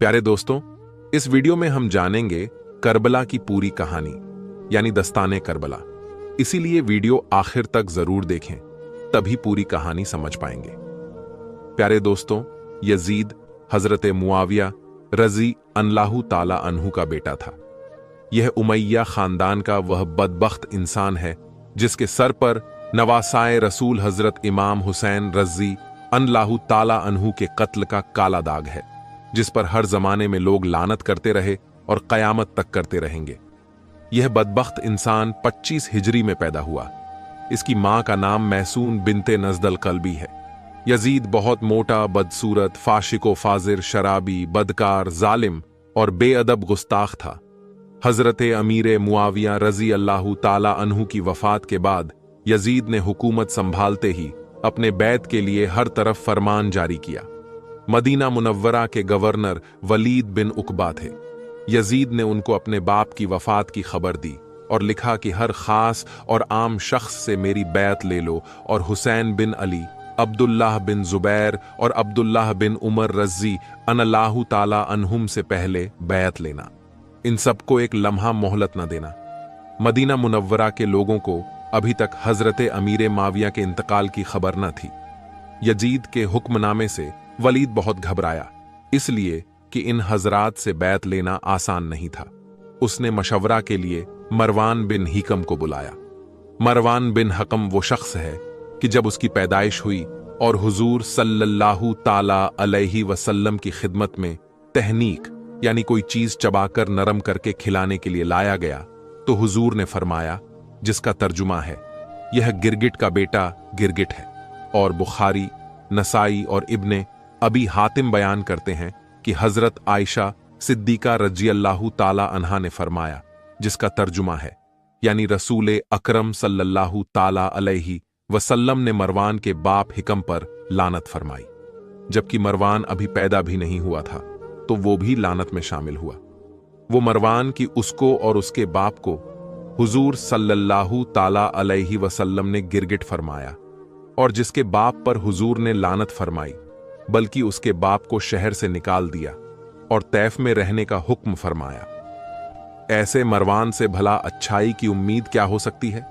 प्यारे दोस्तों, इस वीडियो में हम जानेंगे करबला की पूरी कहानी यानी दस्ताने करबला। इसीलिए वीडियो आखिर तक जरूर देखें, तभी पूरी कहानी समझ पाएंगे। प्यारे दोस्तों, यजीद हजरत मुआविया रजी अल्लाहु ताला अन्हु का बेटा था। यह उमैया खानदान का वह बदबख्त इंसान है जिसके सर पर नवासाए रसूल हजरत इमाम हुसैन रजी अल्लाहु ताला अन्हु के कत्ल का काला दाग है, जिस पर हर जमाने में लोग लानत करते रहे और कयामत तक करते रहेंगे। यह बदबख्त इंसान 25 हिजरी में पैदा हुआ। इसकी मां का नाम मैसून बिनते नजदल कल्बी है। यजीद बहुत मोटा, बदसूरत, फाशिको फाजिर, शराबी, बदकार, जालिम और बेअदब गुस्ताख था। हजरत अमीर मुआविया रजी अल्लाहु ताला अन्हु की वफात के बाद यजीद ने हुकूमत संभालते ही अपने बैत के लिए हर तरफ फरमान जारी किया। मदीना मुनव्वरा के गवर्नर वलीद बिन उकबा थे। यजीद ने उनको अपने बाप की वफात की खबर दी और लिखा कि हर खास और आम शख्स से मेरी बैत ले लो और हुसैन बिन अली, अब्दुल्लाह बिन जुबैर और अब्दुल्लाह बिन उमर रजी अल्लाहु ताला अन्हुम से पहले बैत लेना। इन सबको एक लम्हा मोहलत न देना। मदीना मुनव्वरा के लोगों को अभी तक हजरत अमीर माविया के इंतकाल की खबर न थी। यजीद के हुक्मनामे से वलीद बहुत घबराया, इसलिए कि इन हजरात से बैत लेना आसान नहीं था। उसने मशवरा के लिए मरवान बिन हिकम को बुलाया। मरवान बिन हकम वो शख्स है कि जब उसकी पैदाइश हुई और हुजूर सल्लल्लाहु ताला अलैहि वसल्लम की खिदमत में तहनीक यानी कोई चीज चबाकर नरम करके खिलाने के लिए लाया गया, तो हुजूर ने फरमाया, जिसका तर्जुमा है, यह गिरगिट का बेटा गिरगिट है। और बुखारी, नसाई और इब्ने अबी हातिम बयान करते हैं कि हजरत आयशा सिद्दीका रजी अल्लाहु ताला अन्हा ने फरमाया, जिसका तर्जुमा है, यानी रसूल अकरम सल्लल्लाहु ताला अलैहि वसल्लम ने मरवान के बाप हिकम पर लानत फरमाई। जबकि मरवान अभी पैदा भी नहीं हुआ था, तो वो भी लानत में शामिल हुआ। वो मरवान की उसको और उसके बाप को हुजूर सल्लल्लाहु ताला अलैहि वसल्लम ने गिरगिट फरमाया, और जिसके बाप पर हुजूर ने लानत फरमाई, बल्कि उसके बाप को शहर से निकाल दिया और तैफ में रहने का हुक्म फरमाया। ऐसे मरवान से भला अच्छाई की उम्मीद क्या हो सकती है?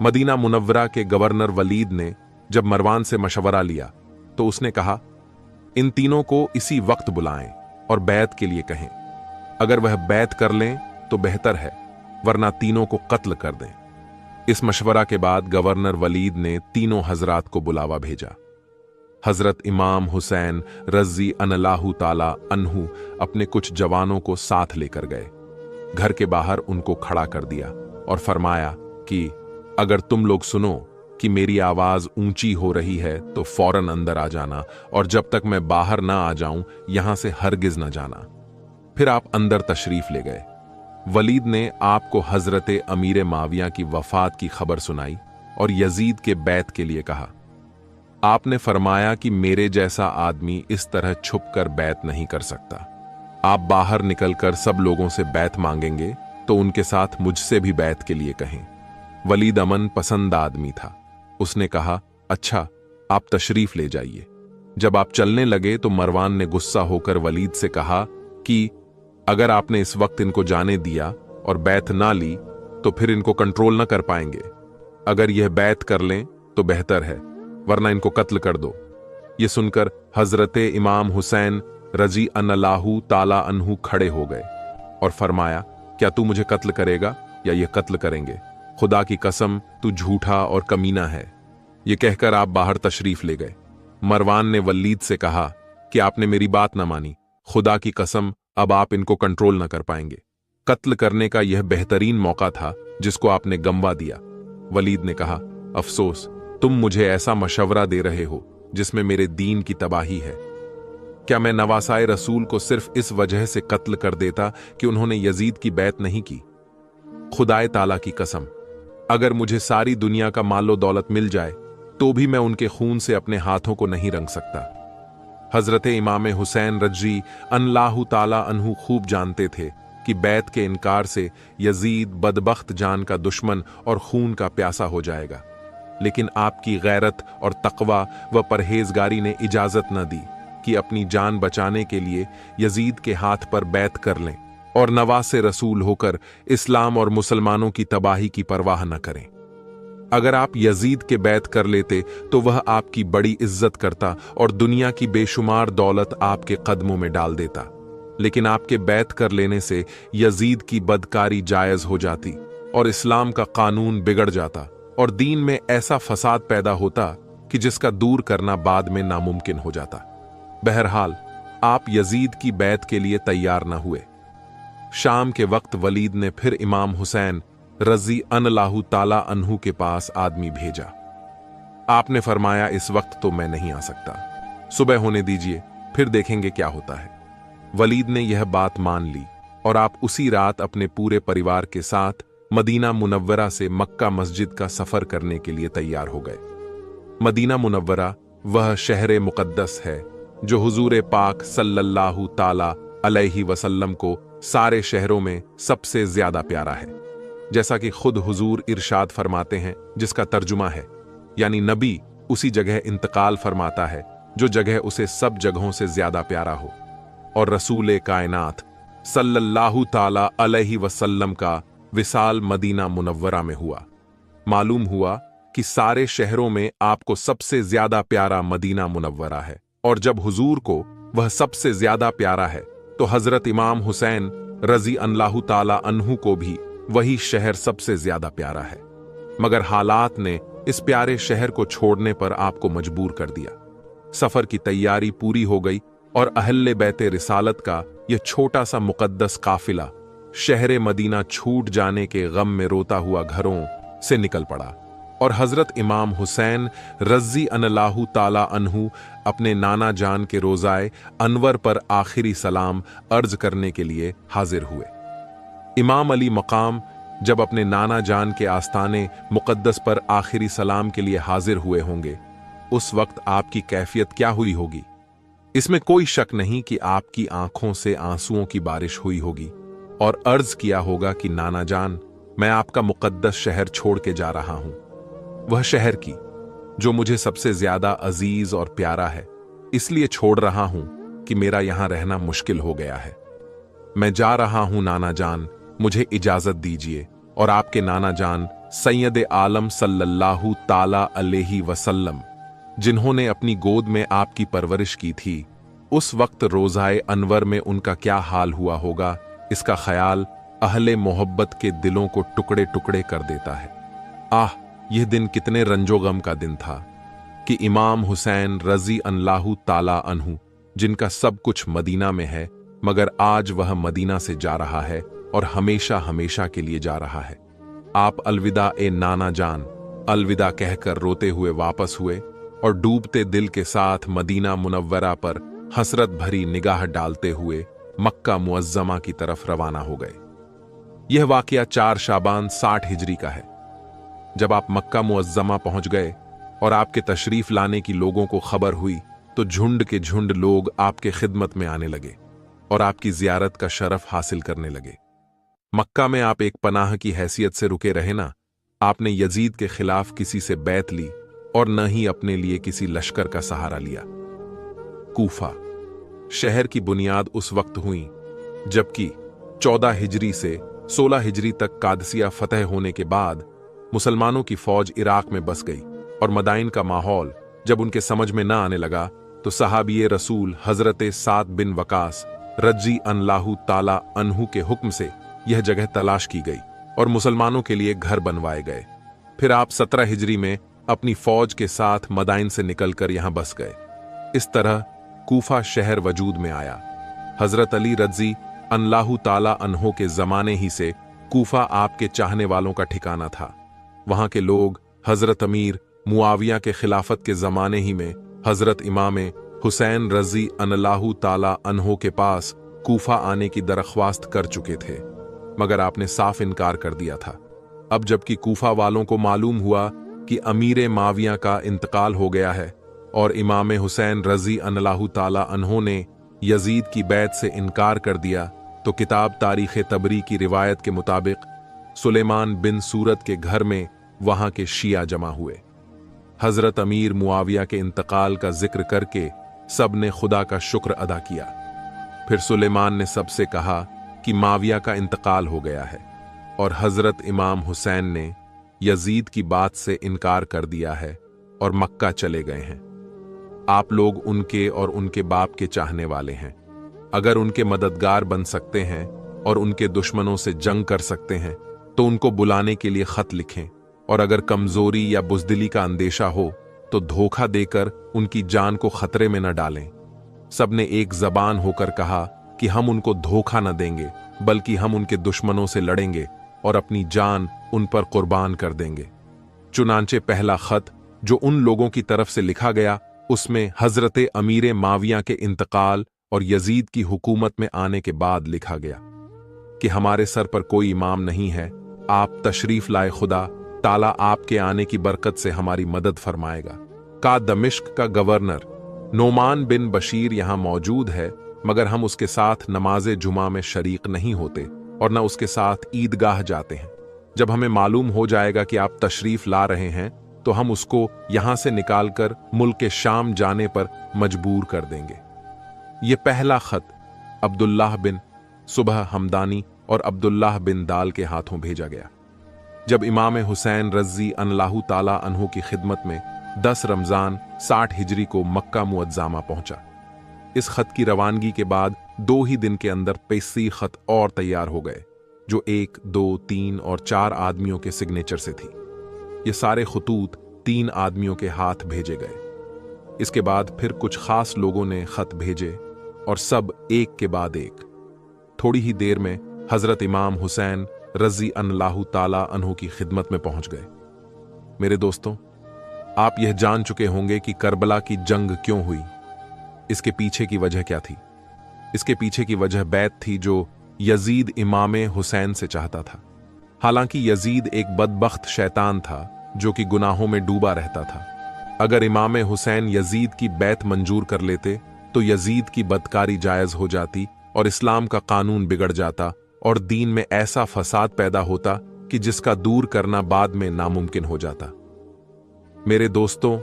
मदीना मुनव्वरा के गवर्नर वलीद ने जब मरवान से मशवरा लिया, तो उसने कहा, इन तीनों को इसी वक्त बुलाएं और बैत के लिए कहें। अगर वह बैत कर लें तो बेहतर है, वरना तीनों को कत्ल कर दें। इस मशवरा के बाद गवर्नर वलीद ने तीनों हजरात को बुलावा भेजा। हजरत इमाम हुसैन रजी अल्लाहु ताला अन्हु अपने कुछ जवानों को साथ लेकर गए। घर के बाहर उनको खड़ा कर दिया और फरमाया कि अगर तुम लोग सुनो कि मेरी आवाज ऊंची हो रही है तो फौरन अंदर आ जाना, और जब तक मैं बाहर ना आ जाऊं यहां से हरगिज न जाना। फिर आप अंदर तशरीफ ले गए। वलीद ने आपको हजरत अमीर माविया की वफात की खबर सुनाई और यजीद के बैत के लिए कहा। आपने फरमाया कि मेरे जैसा आदमी इस तरह छुप कर बैत नहीं कर सकता। आप बाहर निकलकर सब लोगों से बैत मांगेंगे तो उनके साथ मुझसे भी बैत के लिए कहें। वलीद अमन पसंद आदमी था। उसने कहा, अच्छा, आप तशरीफ ले जाइए। जब आप चलने लगे तो मरवान ने गुस्सा होकर वलीद से कहा कि अगर आपने इस वक्त इनको जाने दिया और बैत ना ली तो फिर इनको कंट्रोल न कर पाएंगे। अगर यह बैत कर लें तो बेहतर है, वरना इनको कत्ल कर दो। ये सुनकर हजरत इमाम हुसैन रजी अल्लाहु ताला अन्हु खड़े हो गए और फरमाया, क्या तू मुझे कत्ल करेगा या ये कत्ल करेंगे? खुदा की कसम, तू झूठा और कमीना है। ये कहकर आप बाहर तशरीफ ले गए। मरवान ने वलीद से कहा कि आपने मेरी बात ना मानी। खुदा की कसम, अब आप इनको कंट्रोल न कर पाएंगे। कत्ल करने का यह बेहतरीन मौका था जिसको आपने गंवा दिया। वलीद ने कहा, अफसोस, तुम मुझे ऐसा मशवरा दे रहे हो जिसमें मेरे दीन की तबाही है। क्या मैं नवासाए रसूल को सिर्फ इस वजह से कत्ल कर देता कि उन्होंने यजीद की बैत नहीं की? खुदाए ताला की कसम, अगर मुझे सारी दुनिया का मालो दौलत मिल जाए तो भी मैं उनके खून से अपने हाथों को नहीं रंग सकता। हजरत इमाम हुसैन रजी अल्लाहु ताला अन्हु खूब जानते थे कि बैत के इनकार से यजीद बदबख्त जान का दुश्मन और खून का प्यासा हो जाएगा। लेकिन आपकी गैरत और तकवा व परहेजगारी ने इजाजत न दी कि अपनी जान बचाने के लिए यजीद के हाथ पर बैत कर लें और नवासे रसूल होकर इस्लाम और मुसलमानों की तबाही की परवाह न करें। अगर आप यजीद के बैत कर लेते तो वह आपकी बड़ी इज्जत करता और दुनिया की बेशुमार दौलत आपके कदमों में डाल देता, लेकिन आपके बैत कर लेने से यजीद की बदकारी जायज हो जाती और इस्लाम का कानून बिगड़ जाता और दीन में ऐसा फसाद पैदा होता कि जिसका दूर करना बाद में नामुमकिन हो जाता। बहरहाल आप यजीद की बैत के लिए तैयार न हुए। शाम के वक्त वलीद ने फिर इमाम हुसैन रजी अनलाहु ताला अन्हु के पास आदमी भेजा। आपने फरमाया, इस वक्त तो मैं नहीं आ सकता, सुबह होने दीजिए, फिर देखेंगे क्या होता है। वलीद ने यह बात मान ली और आप उसी रात अपने पूरे परिवार के साथ मदीना मुनव्वरा से मक्का मस्जिद का सफर करने के लिए तैयार हो गए। मदीना मुनव्वरा वह शहर मुकद्दस है जो हुजूर पाक सल्लल्लाहु ताला अलैहि वसल्लम को सारे शहरों में सबसे ज्यादा प्यारा है। जैसा कि खुद हुजूर इरशाद फरमाते हैं, जिसका तर्जुमा है, यानी नबी उसी जगह इंतकाल फरमाता है जो जगह उसे सब जगहों से ज्यादा प्यारा हो, और रसूल कायनात सल्लल्लाहु ताला अलैहि वसल्लम का विसाल मदीना मुनव्वरा में हुआ। मालूम हुआ कि सारे शहरों में आपको सबसे ज्यादा प्यारा मदीना मुनव्वरा है, और जब हुजूर को वह सबसे ज्यादा प्यारा है तो हजरत इमाम हुसैन रजी अल्लाहु ताला अन्हु को भी वही शहर सबसे ज्यादा प्यारा है। मगर हालात ने इस प्यारे शहर को छोड़ने पर आपको मजबूर कर दिया। सफर की तैयारी पूरी हो गई और अहले बैते रिसालत का यह छोटा सा मुकद्दस काफिला शहर मदीना छूट जाने के गम में रोता हुआ घरों से निकल पड़ा, और हजरत इमाम हुसैन रजी अनलाहु ताला अन्हु अपने नाना जान के रोजाए अनवर पर आखिरी सलाम अर्ज करने के लिए हाजिर हुए। इमाम अली मकाम जब अपने नाना जान के आस्ताने मुकद्दस पर आखिरी सलाम के लिए हाजिर हुए होंगे, उस वक्त आपकी कैफियत क्या हुई होगी? इसमें कोई शक नहीं कि आपकी आंखों से आंसुओं की बारिश हुई होगी और अर्ज किया होगा कि नाना जान, मैं आपका मुकद्दस शहर छोड़ के जा रहा हूं, वह शहर की जो मुझे सबसे ज्यादा अजीज और प्यारा है, इसलिए छोड़ रहा हूं कि मेरा यहां रहना मुश्किल हो गया है। मैं जा रहा हूं नाना जान, मुझे इजाजत दीजिए। और आपके नाना जान सैयद आलम सल्लल्लाहु ताला अलैहि वसल्लम, जिन्होंने अपनी गोद में आपकी परवरिश की थी, उस वक्त रोजाए अनवर में उनका क्या हाल हुआ होगा, इसका ख्याल अहले मोहब्बत के दिलों को टुकड़े टुकड़े कर देता है। आह, यह दिन कितने रंजोगम का दिन था कि इमाम हुसैन रजी अल्लाहु ताला अन्हु, जिनका सब कुछ मदीना में है, मगर आज वह मदीना से जा रहा है और हमेशा हमेशा के लिए जा रहा है। आप अलविदा ए नाना जान, अलविदा कहकर रोते हुए वापस हुए और डूबते दिल के साथ मदीना मुनव्वरा पर हसरत भरी निगाह डालते हुए मक्का मुअज्जमा की तरफ रवाना हो गए। यह वाकया 4 शाबान 60 हिजरी का है। जब आप मक्का मुअज्जमा पहुंच गए और आपके तशरीफ लाने की लोगों को खबर हुई, तो झुंड के झुंड लोग आपके खिदमत में आने लगे और आपकी जियारत का शरफ हासिल करने लगे। मक्का में आप एक पनाह की हैसियत से रुके रहे ना, आपने यजीद के खिलाफ किसी से बैत ली और न ही अपने लिए किसी लश्कर का सहारा लिया। कूफा शहर की बुनियाद उस वक्त हुई जबकि 14 हिजरी से 16 हिजरी तक कादसिया फतह होने के बाद मुसलमानों की फौज इराक में बस गई, और मदाइन का माहौल जब उनके समझ में न आने लगा तो सहाबी रसूल हजरत साद बिन वकास रजी अल्लाहु ताला अन्हु के हुक्म से यह जगह तलाश की गई और मुसलमानों के लिए घर बनवाए गए। फिर आप 17 हिजरी में अपनी फौज के साथ मदाइन से निकलकर यहां बस गए। इस तरह कूफा शहर वजूद में आया। हजरत अली रजी अल्लाहु ताला अन्हो के जमाने ही से कूफा आपके चाहने वालों का ठिकाना था। वहां के लोग हजरत अमीर मुआविया के खिलाफत के जमाने ही में हजरत इमाम हुसैन रजी अल्लाहु ताला अन्हो के पास कूफा आने की दरख्वास्त कर चुके थे, मगर आपने साफ इनकार कर दिया था। अब जबकि कूफा वालों को मालूम हुआ कि अमीर माविया का इंतकाल हो गया है और इमाम हुसैन रजी अल्लाहु ताला अन्हो ने यजीद की बैत से इनकार कर दिया, तो किताब तारीख तबरी की रिवायत के मुताबिक सुलेमान बिन सूरत के घर में वहां के शिया जमा हुए। हजरत अमीर मुआविया के इंतकाल का जिक्र करके सब ने खुदा का शुक्र अदा किया। फिर सुलेमान ने सबसे कहा कि माविया का इंतकाल हो गया है और हजरत इमाम हुसैन ने यजीद की बात से इनकार कर दिया है और मक्का चले गए हैं। आप लोग उनके और उनके बाप के चाहने वाले हैं। अगर उनके मददगार बन सकते हैं और उनके दुश्मनों से जंग कर सकते हैं तो उनको बुलाने के लिए खत लिखें, और अगर कमजोरी या बुजदिली का अंदेशा हो तो धोखा देकर उनकी जान को खतरे में न डालें। सबने एक जबान होकर कहा कि हम उनको धोखा न देंगे, बल्कि हम उनके दुश्मनों से लड़ेंगे और अपनी जान उन पर कुर्बान कर देंगे। चुनांचे पहला खत जो उन लोगों की तरफ से लिखा गया, उसमें हजरत अमीर माविया के इंतकाल और यजीद की हुकूमत में आने के बाद लिखा गया कि हमारे सर पर कोई इमाम नहीं है, आप तशरीफ लाए, खुदा ताला आपके आने की बरकत से हमारी मदद फरमाएगा। का दमिश्क का गवर्नर नोमान बिन बशीर यहां मौजूद है, मगर हम उसके साथ नमाज जुमा में शरीक नहीं होते और न उसके साथ ईदगाह जाते हैं। जब हमें मालूम हो जाएगा कि आप तशरीफ ला रहे हैं तो हम उसको यहां से निकालकर मुल्क के शाम जाने पर मजबूर कर देंगे। ये पहला खत अब्दुल्लाह बिन सुबह हमदानी और अब्दुल्लाह बिन दाल के हाथों भेजा गया। जब इमाम हुसैन रज़ी अल्लाहु ताला अन्हु की खिदमत में 10 रमजान 60 हिजरी को मक्का मुअज्जामा पहुंचा। इस खत की रवानगी के बाद 2 ही दिन के अंदर 35 खत और तैयार हो गए, जो 1, 2, 3 और 4 आदमियों के सिग्नेचर से थी। ये सारे खतूत 3 आदमियों के हाथ भेजे गए। इसके बाद फिर कुछ खास लोगों ने खत भेजे और सब एक के बाद एक। थोड़ी ही देर में हजरत इमाम हुसैन रज़ी अल्लाहु ताला अन्हु की खिदमत में पहुंच गए। मेरे दोस्तों, आप यह जान चुके होंगे कि करबला की जंग क्यों हुई। इसके पीछे की वजह क्या थी? इसके पीछे की वजह बैत थी जो यजीद इमाम हुसैन से चाहता था। हालांकि यजीद एक बदबख्त शैतान था जो कि गुनाहों में डूबा रहता था। अगर इमाम हुसैन यजीद की बैत मंजूर कर लेते तो यजीद की बदकारी जायज हो जाती और इस्लाम का कानून बिगड़ जाता और दीन में ऐसा फसाद पैदा होता कि जिसका दूर करना बाद में नामुमकिन हो जाता। मेरे दोस्तों,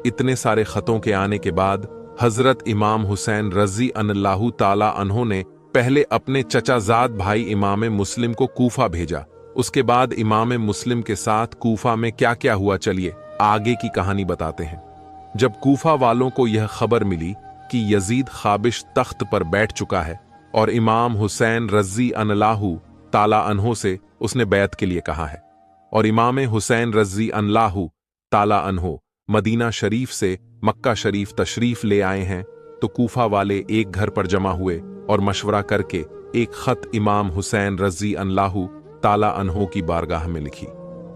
इतने सारे खतों के आने के बाद हजरत इमाम हुसैन रज़ी अल्लाहु ताला अन्हु ने पहले अपने चचाजाद भाई इमाम मुस्लिम को कूफा भेजा। उसके बाद इमाम मुस्लिम के साथ कूफा में क्या क्या हुआ, चलिए आगे की कहानी बताते हैं। जब कूफा वालों को यह खबर मिली कि यजीद ख़ाबिश तख्त पर बैठ चुका है और इमाम हुसैन रज़ी अल्लाहु ताला अन्हु से उसने बैत के लिए कहा है, और इमाम हुसैन रज़ी अल्लाहु ताला अन्हु मदीना शरीफ से मक्का शरीफ तशरीफ ले आए हैं, तो कूफा वाले एक घर पर जमा हुए और मशवरा करके एक खत इमाम हुसैन रज़ी अल्लाहु ताला अन्हु की बारगाह में लिखी।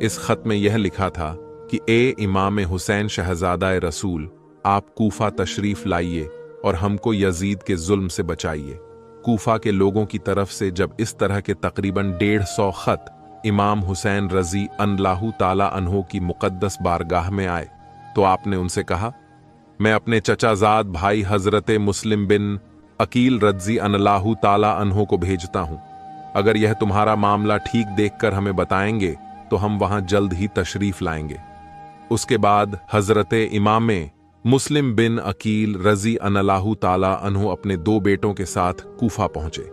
इस खत में यह लिखा था कि ए इमाम हुसैन शहजादा रसूल, आप कूफा तशरीफ लाइए और हमको यजीद के जुल्म से बचाइए। कूफा के लोगों की तरफ से जब इस तरह के तकरीबन 150 खत इमाम हुसैन रज़ी अल्लाहु ताला अन्हु की मुक़द्दस बारगाह में आए तो आपने उनसे कहा, मैं अपने चचाजाद भाई हजरत मुस्लिम बिन अकील रज़ी अल्लाहु ताला अन्हु को भेजता हूं। अगर यह तुम्हारा मामला ठीक देखकर हमें बताएंगे तो हम वहां जल्द ही तशरीफ लाएंगे। उसके बाद हजरत इमाम मुस्लिम बिन अकील रज़ी अल्लाहु ताला अन्हु अपने 2 बेटों के साथ कूफा पहुंचे।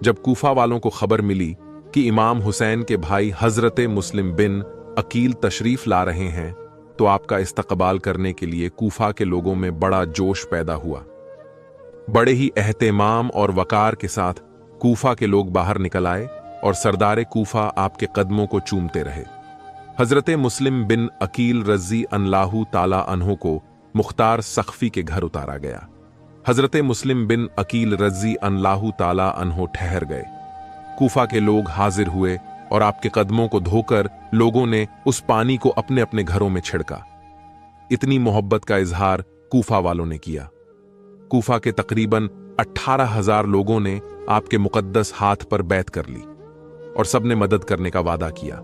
जब कूफा वालों को खबर मिली कि इमाम हुसैन के भाई हजरत मुस्लिम बिन अकील तशरीफ ला रहे हैं तो आपका इस्तकबाल करने के लिए कूफा के लोगों में बड़ा जोश पैदा हुआ। बड़े ही एहतेमाम और वकार के साथ कूफा के लोग बाहर निकल आए और सरदार कूफा आपके कदमों को चूमते रहे। हजरत मुस्लिम बिन अकील रज़ी अल्लाहु ताला अन्हु को मुख्तार सख्फी के घर उतारा गया। हजरत मुस्लिम बिन अकील रज़ी अल्लाहु ताला अन्हु ठहर गए। कूफा के लोग हाजिर हुए और आपके कदमों को धोकर लोगों ने उस पानी को अपने अपने घरों में छिड़का। इतनी मोहब्बत का इजहार कूफा वालों ने किया। कूफा के तकरीबन 18,000 लोगों ने आपके मुकद्दस हाथ पर बैत कर ली और सबने मदद करने का वादा किया।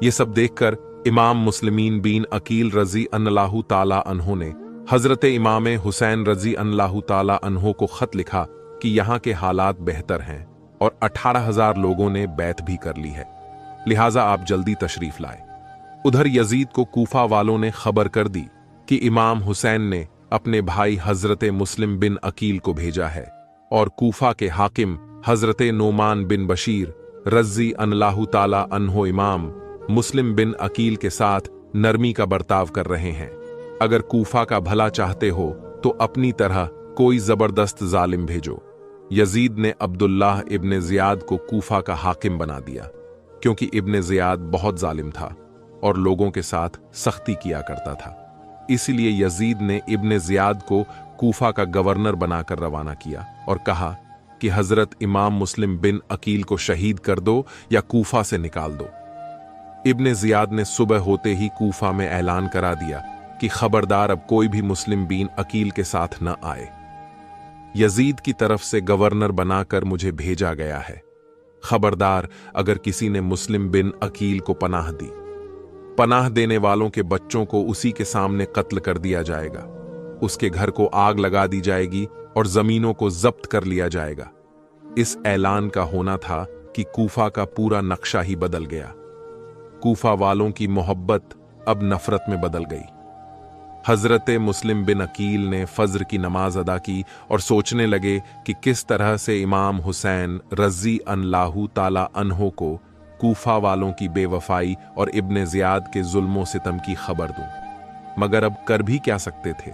ये सब देखकर इमाम मुस्लिमीन बिन अकील रज़ी अल्लाहु ताला अन्हु ने हजरत इमाम हुसैन रज़ी अल्लाहु ताला अन्हु को खत लिखा कि यहाँ के हालात बेहतर हैं और 18,000 लोगों ने बैत भी कर ली है, लिहाजा आप जल्दी तशरीफ लाए। उधर यजीद को कूफा वालों ने खबर कर दी कि इमाम हुसैन ने अपने भाई हजरत मुस्लिम बिन अकील को भेजा है और कूफा के हाकिम हजरत नोमान बिन बशीर रज़ी अल्लाहु ताला अन्हो इमाम मुस्लिम बिन अकील के साथ नरमी का बर्ताव कर रहे हैं। अगर कूफा का भला चाहते हो तो अपनी तरह कोई जबरदस्त जालिम भेजो। यजीद ने अब्दुल्लाह इब्ने ज़ियाद को कूफा का हाकिम बना दिया, क्योंकि इब्ने ज़ियाद बहुत जालिम था और लोगों के साथ सख्ती किया करता था। इसलिए यजीद ने इब्ने ज़ियाद को कूफा का गवर्नर बनाकर रवाना किया और कहा कि हजरत इमाम मुस्लिम बिन अकील को शहीद कर दो या कूफा से निकाल दो। इब्ने ज़ियाद ने सुबह होते ही कूफा में ऐलान करा दिया कि खबरदार अब कोई भी मुस्लिम बिन अकील के साथ न आए। यजीद की तरफ से गवर्नर बनाकर मुझे भेजा गया है। खबरदार अगर किसी ने मुस्लिम बिन अकील को पनाह दी, पनाह देने वालों के बच्चों को उसी के सामने कत्ल कर दिया जाएगा। उसके घर को आग लगा दी जाएगी और जमीनों को जब्त कर लिया जाएगा। इस ऐलान का होना था कि कूफा का पूरा नक्शा ही बदल गया। कूफा वालों की मोहब्बत अब नफरत में बदल गई। हजरत मुस्लिम बिन अकील ने फज्र की नमाज अदा की और सोचने लगे कि किस तरह से इमाम हुसैन रज़ी अल्लाहु ताला अन्हो को कूफा वालों की बेवफाई और इब्ने ज़ियाद के जुल्मों सितम की खबर दूं। मगर अब कर भी क्या सकते थे?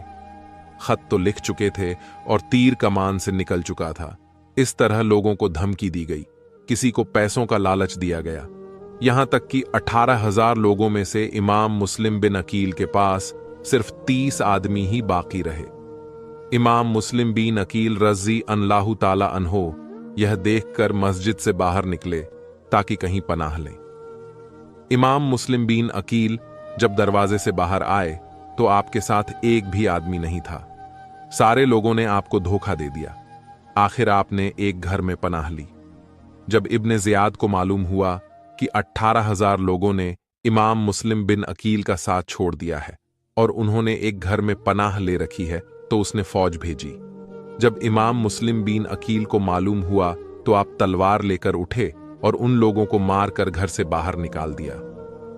खत तो लिख चुके थे और तीर कमान से निकल चुका था। इस तरह लोगों को धमकी दी गई, किसी को पैसों का लालच दिया गया। यहां तक कि 18,000 लोगों में से इमाम मुस्लिम बिन अकील के पास सिर्फ 30 आदमी ही बाकी रहे। इमाम मुस्लिम बिन अकील रज़ी अल्लाहु ताला अन्हो यह देखकर मस्जिद से बाहर निकले ताकि कहीं पनाह लें। इमाम मुस्लिम बिन अकील जब दरवाजे से बाहर आए तो आपके साथ एक भी आदमी नहीं था। सारे लोगों ने आपको धोखा दे दिया। आखिर आपने एक घर में पनाह ली। जब इब्ने ज़ियाद को मालूम हुआ कि 18,000 लोगों ने इमाम मुस्लिम बिन अकील का साथ छोड़ दिया है और उन्होंने एक घर में पनाह ले रखी है, तो उसने फौज भेजी। जब इमाम मुस्लिम बिन अकील को मालूम हुआ तो आप तलवार लेकर उठे और उन लोगों को मारकर घर से बाहर निकाल दिया।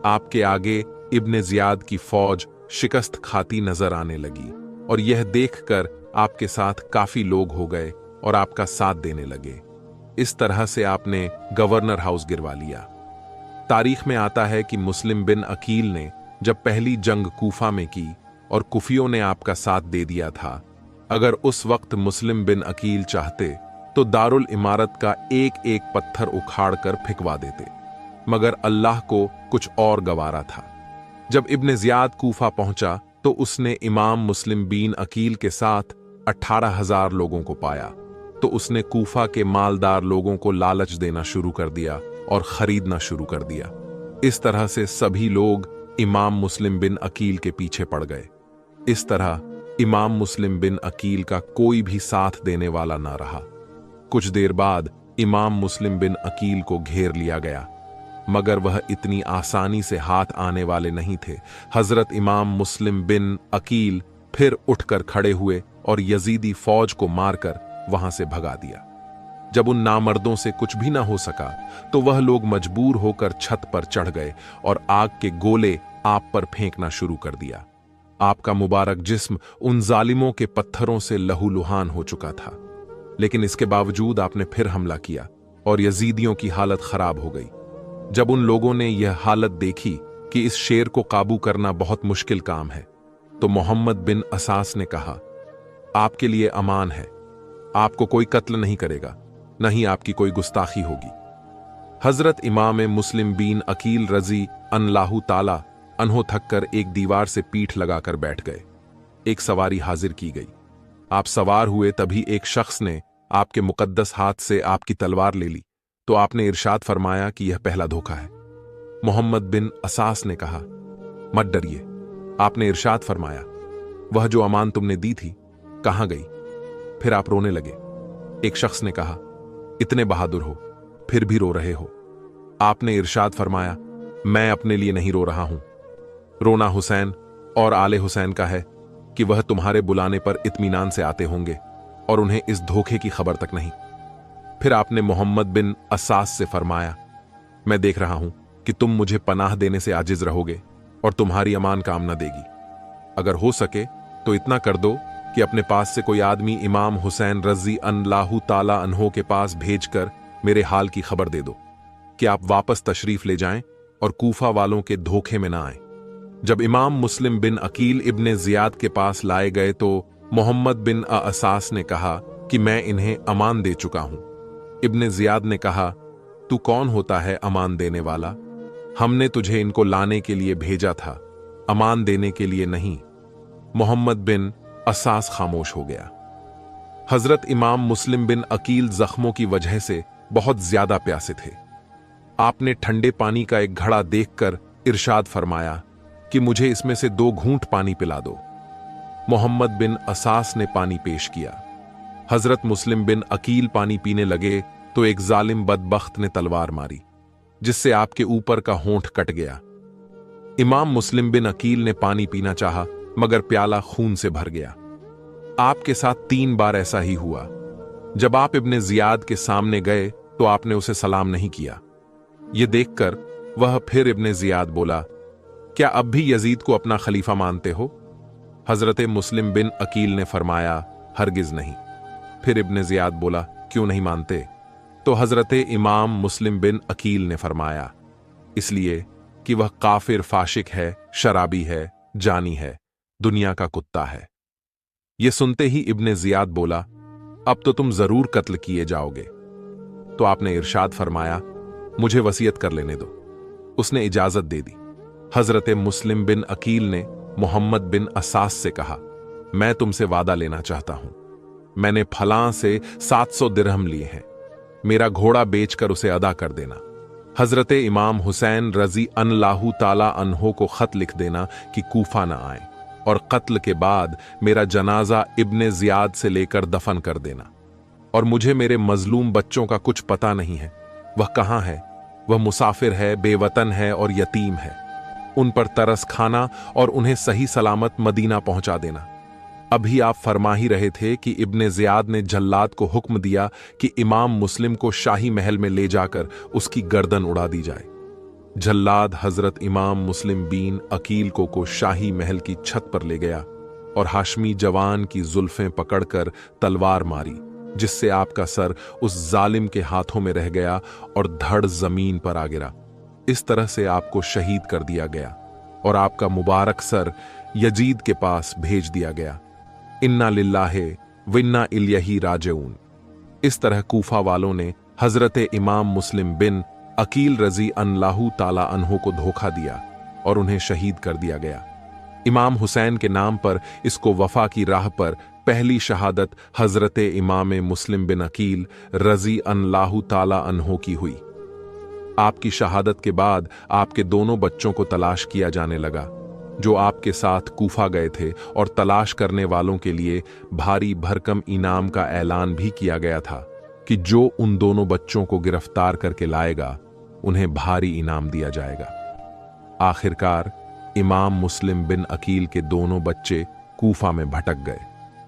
आपके आगे इब्ने ज़ियाद की फौज शिकस्त खाती नजर आने लगी और यह देखकर आपके साथ काफी लोग हो गए और आपका साथ देने लगे। इस तरह से आपने गवर्नर हाउस गिरवा लिया। तारीख में आता है कि मुस्लिम बिन अकील ने जब पहली जंग कूफा में की और कुफियों ने आपका साथ दे दिया था, अगर उस वक्त मुस्लिम बिन अकील चाहते तो दारुल इमारत का एक एक पत्थर उखाड़ कर फेंकवा देते, मगर अल्लाह को कुछ और गवारा था। जब इब्ने ज़ियाद कूफा पहुंचा तो उसने इमाम मुस्लिम बिन अकील के साथ 18,000 लोगों को पाया, तो उसने कूफा के मालदार लोगों को लालच देना शुरू कर दिया और खरीदना शुरू कर दिया। इस तरह से सभी लोग इमाम मुस्लिम बिन अकील के पीछे पड़ गए। इस तरह इमाम मुस्लिम बिन अकील का कोई भी साथ देने वाला ना रहा। कुछ देर बाद इमाम मुस्लिम बिन अकील को घेर लिया गया, मगर वह इतनी आसानी से हाथ आने वाले नहीं थे। हजरत इमाम मुस्लिम बिन अकील फिर उठकर खड़े हुए और यजीदी फौज को मारकर वहां से भगा दिया। जब उन नामर्दों से कुछ भी ना हो सका तो वह लोग मजबूर होकर छत पर चढ़ गए और आग के गोले आप पर फेंकना शुरू कर दिया। आपका मुबारक जिस्म उन जालिमों के पत्थरों से लहूलुहान हो चुका था, लेकिन इसके बावजूद आपने फिर हमला किया और यजीदियों की हालत खराब हो गई। जब उन लोगों ने यह हालत देखी कि इस शेर को काबू करना बहुत मुश्किल काम है, तो मोहम्मद बिन असास ने कहा, आपके लिए अमान है, आपको कोई कत्ल नहीं करेगा, न ही आपकी कोई गुस्ताखी होगी। हजरत इमाम मुस्लिम बिन अकील रज़ी अल्लाहु ताला अन्हो थककर एक दीवार से पीठ लगाकर बैठ गए। एक सवारी हाजिर की गई। आप सवार हुए तभी एक शख्स ने आपके मुकद्दस हाथ से आपकी तलवार ले ली, तो आपने इरशाद फरमाया कि यह पहला धोखा है। मोहम्मद बिन असास ने कहा, मत डरिए। आपने इरशाद फरमाया, वह जो अमान तुमने दी थी कहां गई? फिर आप रोने लगे। एक शख्स ने कहा, इतने बहादुर हो फिर भी रो रहे हो। आपने इरशाद फरमाया, मैं अपने लिए नहीं रो रहा हूं, रोना हुसैन और आले हुसैन का है कि वह तुम्हारे बुलाने पर इत्मीनान से आते होंगे और उन्हें इस धोखे की खबर तक नहीं। फिर आपने मोहम्मद बिन असास से फरमाया, मैं देख रहा हूं कि तुम मुझे पनाह देने से आजिज रहोगे और तुम्हारी अमान काम न देगी। अगर हो सके तो इतना कर दो कि अपने पास से कोई आदमी इमाम हुसैन रजी अल्लाहु ताला अन्हो के पास भेजकर मेरे हाल की खबर दे दो कि आप वापस तशरीफ ले जाएं और कूफा वालों के धोखे में ना आए। जब इमाम मुस्लिम बिन अकील इब्ने जियाद के पास लाए गए तो मोहम्मद बिन असास ने कहा कि मैं इन्हें अमान दे चुका हूं। इब्ने जियाद ने कहा, तू कौन होता है अमान देने वाला? हमने तुझे इनको लाने के लिए भेजा था, अमान देने के लिए नहीं। मोहम्मद बिन असास खामोश हो गया। हजरत इमाम मुस्लिम बिन अकील जख्मों की वजह से बहुत ज्यादा प्यासे थे। आपने ठंडे पानी का एक घड़ा देखकर इरशाद फरमाया कि मुझे इसमें से 2 घूंट पानी पिला दो। मोहम्मद बिन असास ने पानी पेश किया। हजरत मुस्लिम बिन अकील पानी पीने लगे तो एक जालिम बदबख्त ने तलवार मारी, जिससे आपके ऊपर का होंठ कट गया। इमाम मुस्लिम बिन अकील ने पानी पीना चाहा, मगर प्याला खून से भर गया। आपके साथ 3 बार ऐसा ही हुआ। जब आप इब्ने जियाद के सामने गए तो आपने उसे सलाम नहीं किया। यह देखकर वह फिर इब्ने जियाद बोला, क्या अब भी यजीद को अपना खलीफा मानते हो? हजरत मुस्लिम बिन अकील ने फरमाया, हरगिज नहीं। फिर इब्ने जियाद बोला, क्यों नहीं मानते? तो हजरत इमाम मुस्लिम बिन अकील ने फरमाया, इसलिए कि वह काफिर फाशिक है, शराबी है, जानी है, दुनिया का कुत्ता है। यह सुनते ही इब्ने जियाद बोला, अब तो तुम जरूर कत्ल किए जाओगे। तो आपने इरशाद फरमाया, मुझे वसीयत कर लेने दो। उसने इजाजत दे दी। हजरत मुस्लिम बिन अकील ने मोहम्मद बिन असास से कहा, मैं तुमसे वादा लेना चाहता हूं। मैंने फलां से 700 दिरहम लिए हैं, मेरा घोड़ा बेचकर उसे अदा कर देना। हजरत इमाम हुसैन रजी अल्लाहु ताला अन्हो को खत लिख देना कि कूफा न आए, और कत्ल के बाद मेरा जनाजा इब्ने जियाद से लेकर दफन कर देना। और मुझे मेरे मजलूम बच्चों का कुछ पता नहीं है, वह कहां है? वह मुसाफिर है, बेवतन है और यतीम है। उन पर तरस खाना और उन्हें सही सलामत मदीना पहुंचा देना। अभी आप फरमा ही रहे थे कि इब्ने जियाद ने जल्लाद को हुक्म दिया कि इमाम मुस्लिम को शाही महल में ले जाकर उसकी गर्दन उड़ा दी जाए। जल्लाद हजरत इमाम मुस्लिम बिन अकील को शाही महल की छत पर ले गया और हाशमी जवान की जुल्फें पकड़कर तलवार मारी, जिससे आपका सर उस जालिम के हाथों में रह गया और धड़ जमीन पर आ गिरा। इस तरह से आपको शहीद कर दिया गया और आपका मुबारक सर यजीद के पास भेज दिया गया। इन्ना लिल्लाहि व इन्ना इलैहि राजिऊन। इस तरह कूफा वालों ने हजरत इमाम मुस्लिम बिन अकील रजी अल्लाहु ताला अन्हो को धोखा दिया और उन्हें शहीद कर दिया गया। इमाम हुसैन के नाम पर इसको वफा की राह पर पहली शहादत हजरत इमाम मुस्लिम बिन अकील रजी अल्लाहु ताला अन्हो की हुई। आपकी शहादत के बाद आपके दोनों बच्चों को तलाश किया जाने लगा, जो आपके साथ कूफा गए थे, और तलाश करने वालों के लिए भारी भरकम इनाम का ऐलान भी किया गया था कि जो उन दोनों बच्चों को गिरफ्तार करके लाएगा उन्हें भारी इनाम दिया जाएगा। आखिरकार इमाम मुस्लिम बिन अकील के दोनों बच्चे कूफा में भटक गए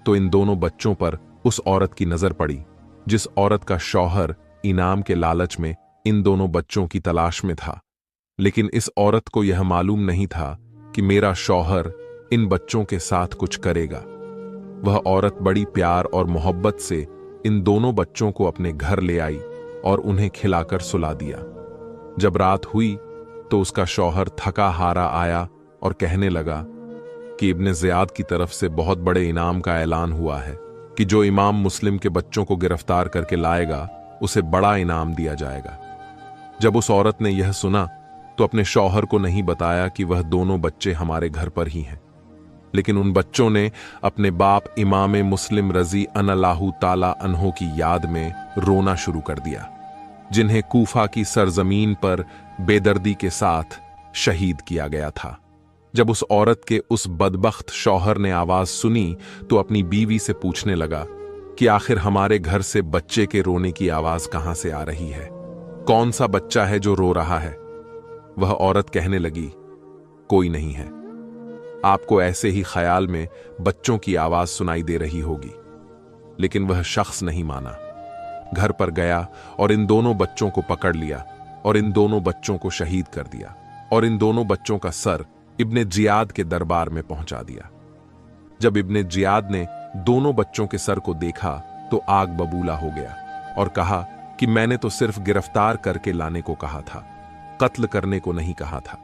तो इन दोनों बच्चों पर उस औरत की नजर पड़ी जिस औरत का शौहर इनाम के लालच में इन दोनों बच्चों की तलाश में था। लेकिन इस औरत को यह मालूम नहीं था कि मेरा शौहर इन बच्चों के साथ कुछ करेगा। वह औरत बड़ी प्यार और मोहब्बत से इन दोनों बच्चों को अपने घर ले आई और उन्हें खिलाकर सुला दिया। जब रात हुई तो उसका शौहर थका हारा आया और कहने लगा कि इब्ने जियाद की तरफ से बहुत बड़े इनाम का ऐलान हुआ है कि जो इमाम मुस्लिम के बच्चों को गिरफ्तार करके लाएगा उसे बड़ा इनाम दिया जाएगा। जब उस औरत ने यह सुना तो अपने शौहर को नहीं बताया कि वह दोनों बच्चे हमारे घर पर ही हैं, लेकिन उन बच्चों ने अपने बाप इमाम मुस्लिम रजी अल्लाहु ताला अन्हो की याद में रोना शुरू कर दिया, जिन्हें कूफा की सरजमीन पर बेदर्दी के साथ शहीद किया गया था। जब उस औरत के उस बदबख्त शौहर ने आवाज सुनी तो अपनी बीवी से पूछने लगा कि आखिर हमारे घर से बच्चे के रोने की आवाज कहां से आ रही है? कौन सा बच्चा है जो रो रहा है? वह औरत कहने लगी, कोई नहीं है। आपको ऐसे ही ख्याल में बच्चों की आवाज सुनाई दे रही होगी। लेकिन वह शख्स नहीं माना, घर पर गया और इन दोनों बच्चों को पकड़ लिया और इन दोनों बच्चों को शहीद कर दिया और इन दोनों बच्चों का सर इब्ने जियाद के दरबार में पहुंचा दिया। जब इब्ने जियाद ने दोनों बच्चों के सर को देखा तो आग बबूला हो गया और कहा कि मैंने तो सिर्फ गिरफ्तार करके लाने को कहा था, कत्ल करने को नहीं कहा था।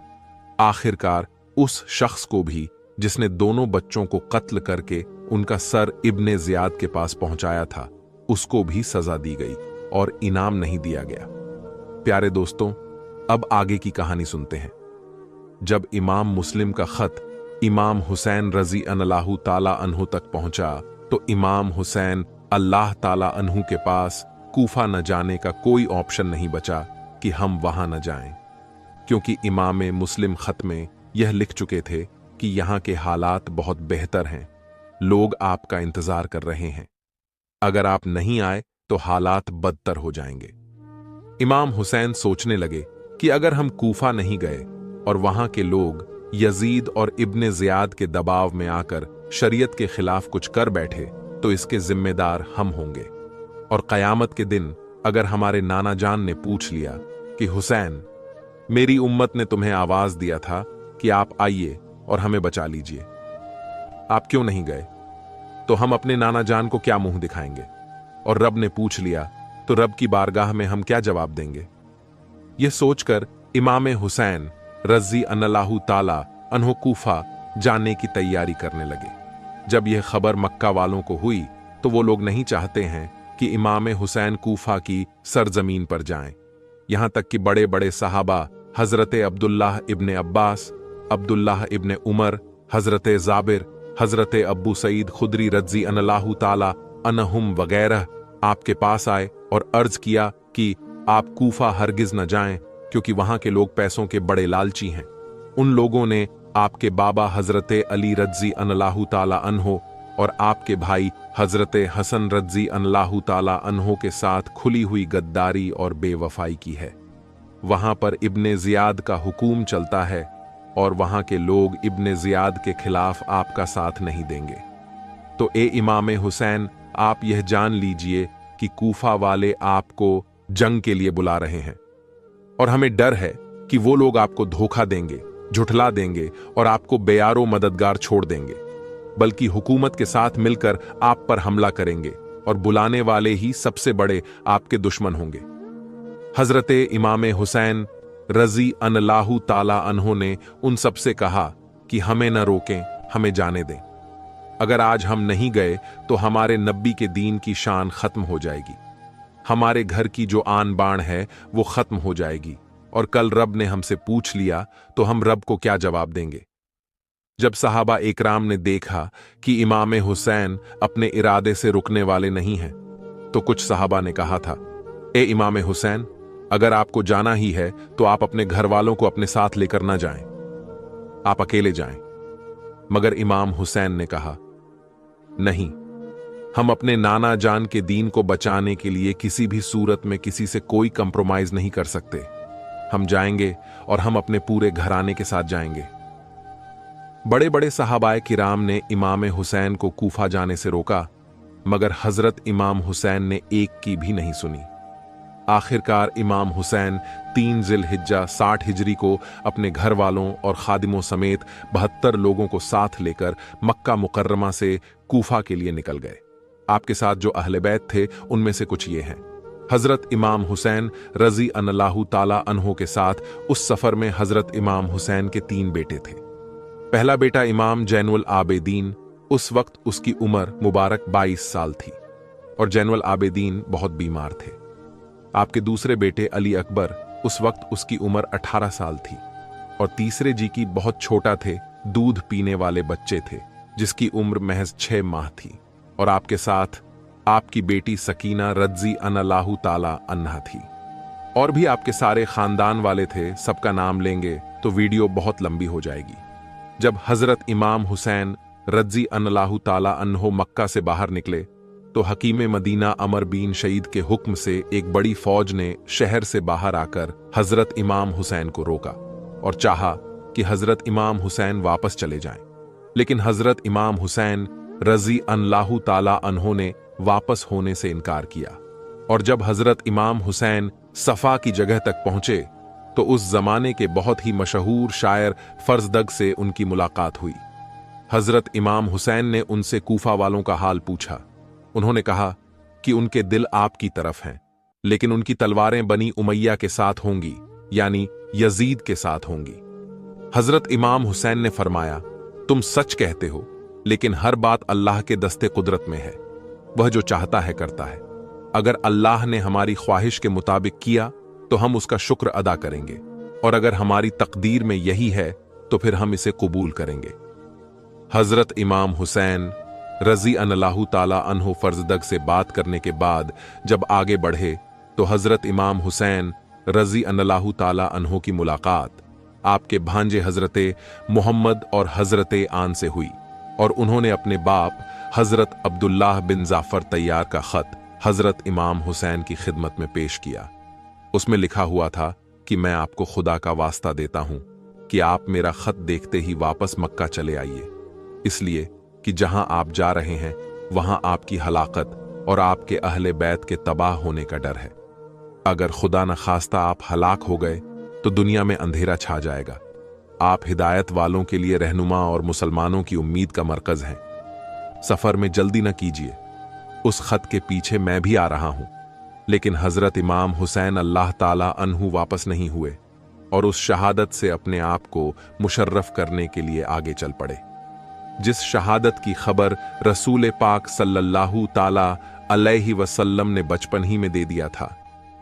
आखिरकार उस शख्स को भी जिसने दोनों बच्चों को कत्ल करके उनका सर इब्ने जियाद के पास पहुंचाया था, उसको भी सजा दी गई और इनाम नहीं दिया गया। प्यारे दोस्तों, अब आगे की कहानी सुनते हैं। जब इमाम मुस्लिम का खत इमाम हुसैन रजी अल्लाहु ताला अन्हु तक पहुंचा तो इमाम हुसैन अल्लाह ताला अन्हु के पास कूफा न जाने का कोई ऑप्शन नहीं बचा कि हम वहां न जाएं, क्योंकि इमाम मुस्लिम खत में यह लिख चुके थे कि यहां के हालात बहुत बेहतर हैं, लोग आपका इंतजार कर रहे हैं, अगर आप नहीं आए तो हालात बदतर हो जाएंगे। इमाम हुसैन सोचने लगे कि अगर हम कूफा नहीं गए और वहां के लोग यजीद और इब्ने जियाद के दबाव में आकर शरीयत के खिलाफ कुछ कर बैठे तो इसके जिम्मेदार हम होंगे, और कयामत के दिन अगर हमारे नाना जान ने पूछ लिया कि हुसैन, मेरी उम्मत ने तुम्हें आवाज दिया था कि आप आइए और हमें बचा लीजिए, आप क्यों नहीं गए, तो हम अपने नाना जान को क्या मुंह दिखाएंगे, और रब ने पूछ लिया तो रब की बारगाह में हम क्या जवाब देंगे। यह सोचकर इमाम हुसैन रजी अल्लाहु ताला अन्हो कूफा जाने की तैयारी करने लगे। जब यह खबर मक्का वालों को हुई तो वो लोग नहीं चाहते हैं कि इमाम हुसैन कूफा की सरजमीन पर जाएं। यहां तक कि बड़े बड़े सहाबा हजरत अब्दुल्लाह इब्ने अब्बास, अब्दुल्लाह इब्ने उमर, हजरत जाबिर, हजरत अब्बू सईद खुदरी रजी अल्लाहु ताला अनहुम वगैरह आपके पास आए और अर्ज किया कि आप कूफा हरगिज न जाएं, क्योंकि वहां के लोग पैसों के बड़े लालची हैं। उन लोगों ने आपके बाबा हजरत अली रजी अल्लाहु ताला अन्हो और आपके भाई हजरत हसन रजी अल्लाहु ताला अन्हो के साथ खुली हुई गद्दारी और बेवफाई की है। वहां पर इब्ने जियाद का हुकूम चलता है और वहां के लोग इब्ने जियाद के खिलाफ आपका साथ नहीं देंगे। तो ए इमाम हुसैन, आप यह जान लीजिए कि कूफा वाले आपको जंग के लिए बुला रहे हैं, और हमें डर है कि वो लोग आपको धोखा देंगे, झुठला देंगे और आपको बेयारो मददगार छोड़ देंगे, बल्कि हुकूमत के साथ मिलकर आप पर हमला करेंगे और बुलाने वाले ही सबसे बड़े आपके दुश्मन होंगे। हजरत इमाम हुसैन रजी अल्लाहु ताला अन्हो ने उन सबसे कहा कि हमें न रोकें, हमें जाने दें। अगर आज हम नहीं गए तो हमारे नबी के दीन की शान खत्म हो जाएगी, हमारे घर की जो आन बाण है वो खत्म हो जाएगी, और कल रब ने हमसे पूछ लिया तो हम रब को क्या जवाब देंगे। जब सहाबा इकराम ने देखा कि इमाम हुसैन अपने इरादे से रुकने वाले नहीं हैं, तो कुछ सहाबा ने कहा था, ए इमाम हुसैन, अगर आपको जाना ही है तो आप अपने घर वालों को अपने साथ लेकर ना जाएं, आप अकेले जाएं। मगर इमाम हुसैन ने कहा, नहीं, हम अपने नाना जान के दीन को बचाने के लिए किसी भी सूरत में किसी से कोई कंप्रोमाइज नहीं कर सकते। हम जाएंगे और हम अपने पूरे घराने के साथ जाएंगे। बड़े बड़े सहाबाए किराम ने इमाम हुसैन को कूफा जाने से रोका, मगर हजरत इमाम हुसैन ने एक की भी नहीं सुनी। आखिरकार इमाम हुसैन 3 जिलहिज्जा 60 हिजरी को अपने घर वालों और खादिमों समेत 72 लोगों को साथ लेकर मक्का मुकर्रमा से कूफा के लिए निकल गए। आपके साथ जो अहले बैत थे उनमें से कुछ ये हैं। हजरत इमाम हुसैन रजी अल्लाहु ताला अन्हो के साथ उस सफर में हजरत इमाम हुसैन के 3 बेटे थे। पहला बेटा इमाम जैनुल आबेदीन, उस वक्त उसकी उम्र मुबारक 22 साल थी और जैनुल आबेदीन बहुत बीमार थे। आपके दूसरे बेटे अली अकबर, उस वक्त उसकी उम्र 18 साल थी, और तीसरे जी की बहुत छोटा थे, दूध पीने वाले बच्चे थे जिसकी उम्र महज 6 माह थी, और आपके साथ आपकी बेटी सकीना रजी अल्लाहु ताला अन्हा थी। और भी आपके सारे खानदान वाले थे, सबका नाम लेंगे तो वीडियो बहुत लंबी हो जाएगी। जब हजरत इमाम हुसैन रजी अल्लाहु ताला अन्हो मक्का से बाहर निकले तो हकीम मदीना अमर बीन शहीद के हुक्म से एक बड़ी फौज ने शहर से बाहर आकर हजरत इमाम हुसैन को रोका और चाहा कि हजरत इमाम हुसैन वापस चले जाएं। लेकिन हजरत इमाम हुसैन रजी अल्लाहु ताला अन्हो ने वापस होने से इनकार किया, और जब हजरत इमाम हुसैन सफा की जगह तक पहुंचे तो उस जमाने के बहुत ही मशहूर शायर फर्जदग से उनकी मुलाकात हुई। हजरत इमाम हुसैन ने उनसे कूफा वालों का हाल पूछा। उन्होंने कहा कि उनके दिल आपकी तरफ हैं, लेकिन उनकी तलवारें बनी उमैया के साथ होंगी, यानी यजीद के साथ होंगी। हजरत इमाम हुसैन ने फरमाया, तुम सच कहते हो, लेकिन हर बात अल्लाह के दस्ते कुदरत में है। वह जो चाहता है करता है। अगर अल्लाह ने हमारी ख्वाहिश के मुताबिक किया तो हम उसका शुक्र अदा करेंगे, और अगर हमारी तकदीर में यही है तो फिर हम इसे कबूल करेंगे। हजरत इमाम हुसैन रजी अल्लाह ताला अन्हु फर्जदग से बात करने के बाद जब आगे बढ़े तो हजरत इमाम हुसैन रजी अल्लाह ताला अन्हु की मुलाकात आपके भांजे हजरत मोहम्मद और हजरत आन से हुई, और उन्होंने अपने बाप हजरत अब्दुल्लाह बिन जाफर तैयार का खत हजरत इमाम हुसैन की खिदमत में पेश किया। उसमें लिखा हुआ था कि मैं आपको खुदा का वास्ता देता हूं कि आप मेरा खत देखते ही वापस मक्का चले आइए, इसलिए कि जहां आप जा रहे हैं वहां आपकी हलाकत और आपके अहले बैत के तबाह होने का डर है। अगर खुदा न खास्ता आप हलाक हो गए तो दुनिया में अंधेरा छा जाएगा। आप हिदायत वालों के लिए रहनुमा और मुसलमानों की उम्मीद का मरकज हैं। सफर में जल्दी न कीजिए, उस खत के पीछे मैं भी आ रहा हूं। लेकिन हजरत इमाम हुसैन अल्लाह ताला अन्हु वापस नहीं हुए और उस शहादत से अपने आप को मुशर्रफ करने के लिए आगे चल पड़े, जिस शहादत की खबर रसूल पाक सल्लल्लाहु ताला अलैहि वसल्लम ने बचपन ही में दे दिया था।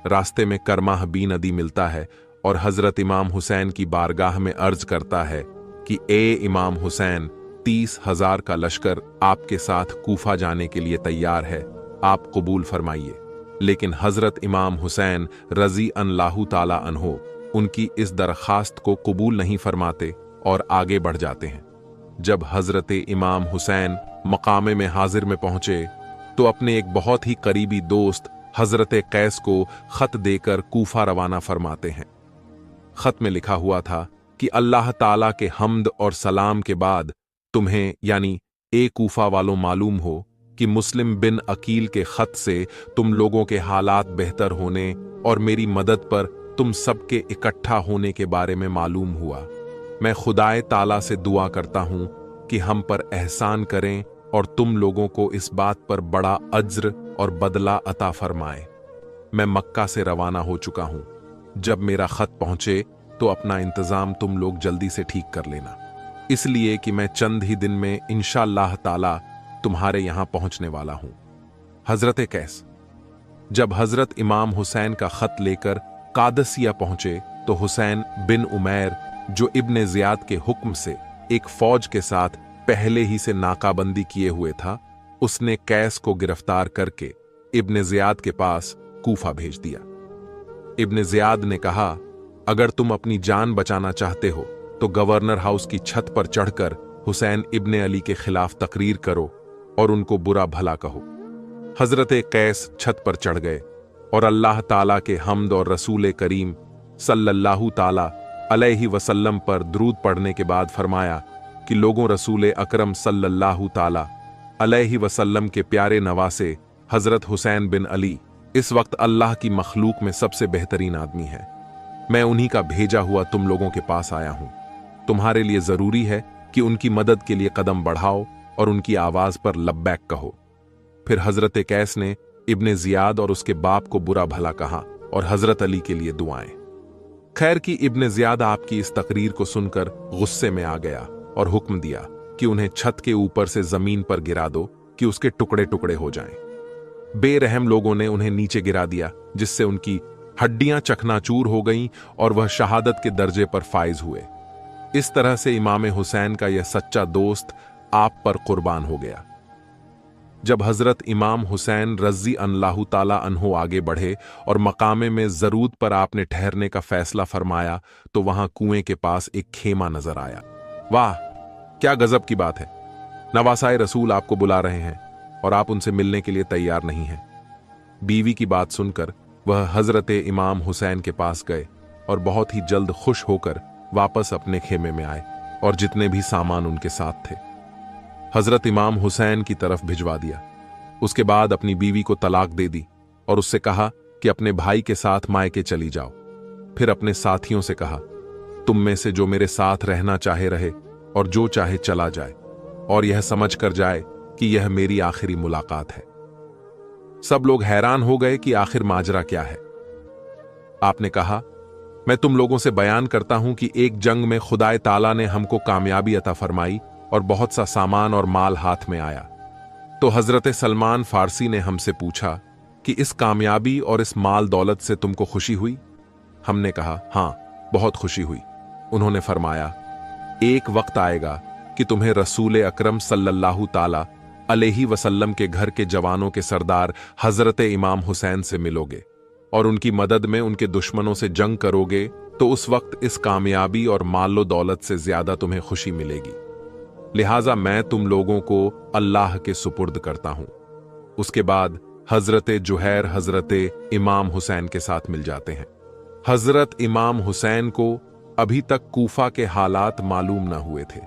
रास्ते में करमाह बी नदी मिलता है और हजरत इमाम हुसैन की बारगाह में अर्ज करता है कि ए इमाम हुसैन, 30,000 का लश्कर आपके साथ कूफा जाने के लिए तैयार है, आप कबूल फरमाइए। लेकिन हजरत इमाम हुसैन रजी अल्लाह ताला अन्हो उनकी इस दरखास्त को कबूल नहीं फरमाते और आगे बढ़ जाते हैं। जब हजरत इमाम हुसैन मकामे में हाजिर में पहुंचे तो अपने एक बहुत ही करीबी दोस्त हजरत कैस को खत देकर कूफा रवाना फरमाते हैं। खत में लिखा हुआ था कि अल्लाह ताला के हम्द और सलाम के बाद तुम्हें यानी ए कूफा वालों मालूम हो कि मुस्लिम बिन अकील के खत से तुम लोगों के हालात बेहतर होने और मेरी मदद पर तुम सबके इकट्ठा होने के बारे में मालूम हुआ। मैं खुदाए ताला से दुआ करता हूं कि हम पर एहसान करें और तुम लोगों को इस बात पर बड़ा अज्र और बदला अता फरमाए। मैं मक्का से रवाना हो चुका हूं। जब मेरा खत पहुंचे तो अपना इंतजाम तुम लोग जल्दी से ठीक कर लेना, इसलिए कि मैं चंद ही दिन में इंशाअल्लाह ताला तुम्हारे यहां पहुंचने वाला हूं। हजरत कैस जब हजरत इमाम हुसैन का खत लेकर कादसिया पहुंचे तो हुसैन बिन उमैर जो इब्ने जियाद के हुक्म से एक फौज के साथ पहले ही से नाकाबंदी किए हुए था, उसने कैस को गिरफ्तार करके इब्ने जियाद के पास कूफा भेज दिया। इब्ने जियाद ने कहा, अगर तुम अपनी जान बचाना चाहते हो तो गवर्नर हाउस की छत पर चढ़कर हुसैन इब्ने अली के खिलाफ तकरीर करो और उनको बुरा भला कहो। हजरत कैस छत पर चढ़ गए और अल्लाह ताला के हम्द और रसूल करीम सल्लल्लाहु ताला अलैहि वसल्लम पर द्रूद पढ़ने के बाद फरमाया कि लोगों, रसूल अकरम सल्लल्लाहु ताला अलैहि वसल्लम के प्यारे नवासे हजरत हुसैन बिन अली इस वक्त अल्लाह की मखलूक में सबसे बेहतरीन आदमी है। मैं उन्हीं का भेजा हुआ तुम लोगों के पास आया हूं। तुम्हारे लिए जरूरी है कि उनकी मदद के लिए कदम बढ़ाओ और उनकी आवाज पर लब्बैक कहो। फिर हजरत कैस ने इब्ने जियाद और उसके बाप को बुरा भला कहा और हजरत अली के लिए दुआएं। खैर कि इब्ने जियाद आपकी इस तकरीर को सुनकर गुस्से में आ गया और हुक्म दिया कि उन्हें छत के ऊपर से जमीन पर गिरा दो कि उसके टुकड़े टुकड़े हो जाएं। बेरहम लोगों ने उन्हें नीचे गिरा दिया, जिससे उनकी हड्डियां चकनाचूर हो गईं और वह शहादत के दर्जे पर फाइज हुए। इस तरह से इमाम हुसैन का यह सच्चा दोस्त आप पर कुर्बान हो गया। जब हजरत इमाम हुसैन रजी अल्लाह ताला अन्हो आगे बढ़े और मकामे में जरूरत पर आपने ठहरने का फैसला फरमाया तो वहां कुएं के पास एक खेमा नजर आया। वाह, क्या गजब की बात है! नवासाए रसूल आपको बुला रहे हैं और आप उनसे मिलने के लिए तैयार नहीं हैं। बीवी की बात सुनकर वह हजरत इमाम हुसैन के पास गए और बहुत ही जल्द खुश होकर वापस अपने खेमे में आए और जितने भी सामान उनके साथ थे हजरत इमाम हुसैन की तरफ भिजवा दिया। उसके बाद अपनी बीवी को तलाक दे दी और उससे कहा कि अपने भाई के साथ मायके चली जाओ। फिर अपने साथियों से कहा, तुम में से जो मेरे साथ रहना चाहे रहे और जो चाहे चला जाए। और यह समझ कर जाए कि यह मेरी आखिरी मुलाकात है। सब लोग हैरान हो गए कि आखिर माजरा क्या है। आपने कहा, मैं तुम लोगों से बयान करता हूं कि एक जंग में खुदाए ताला ने हमको कामयाबी अता फरमाई और बहुत सा सामान और माल हाथ में आया। तो हजरत सलमान फारसी ने हमसे पूछा कि इस कामयाबी और इस माल दौलत से तुमको खुशी हुई? हमने कहा, हाँ, बहुत खुशी हुई। उन्होंने फरमाया, एक वक्त आएगा कि तुम्हें रसूल अकरम सल्लल्लाहु ताला अलैहि वसल्लम के घर के जवानों के सरदार हजरत इमाम हुसैन से मिलोगे और उनकी मदद में उनके दुश्मनों से जंग करोगे, तो उस वक्त इस कामयाबी और मालो दौलत से ज्यादा तुम्हें खुशी मिलेगी। लिहाजा मैं तुम लोगों को अल्लाह के सुपुर्द करता हूं। उसके बाद हजरत जुहैर हजरत इमाम हुसैन के साथ मिल जाते हैं। हजरत इमाम हुसैन को अभी तक कूफा के हालात मालूम न हुए थे।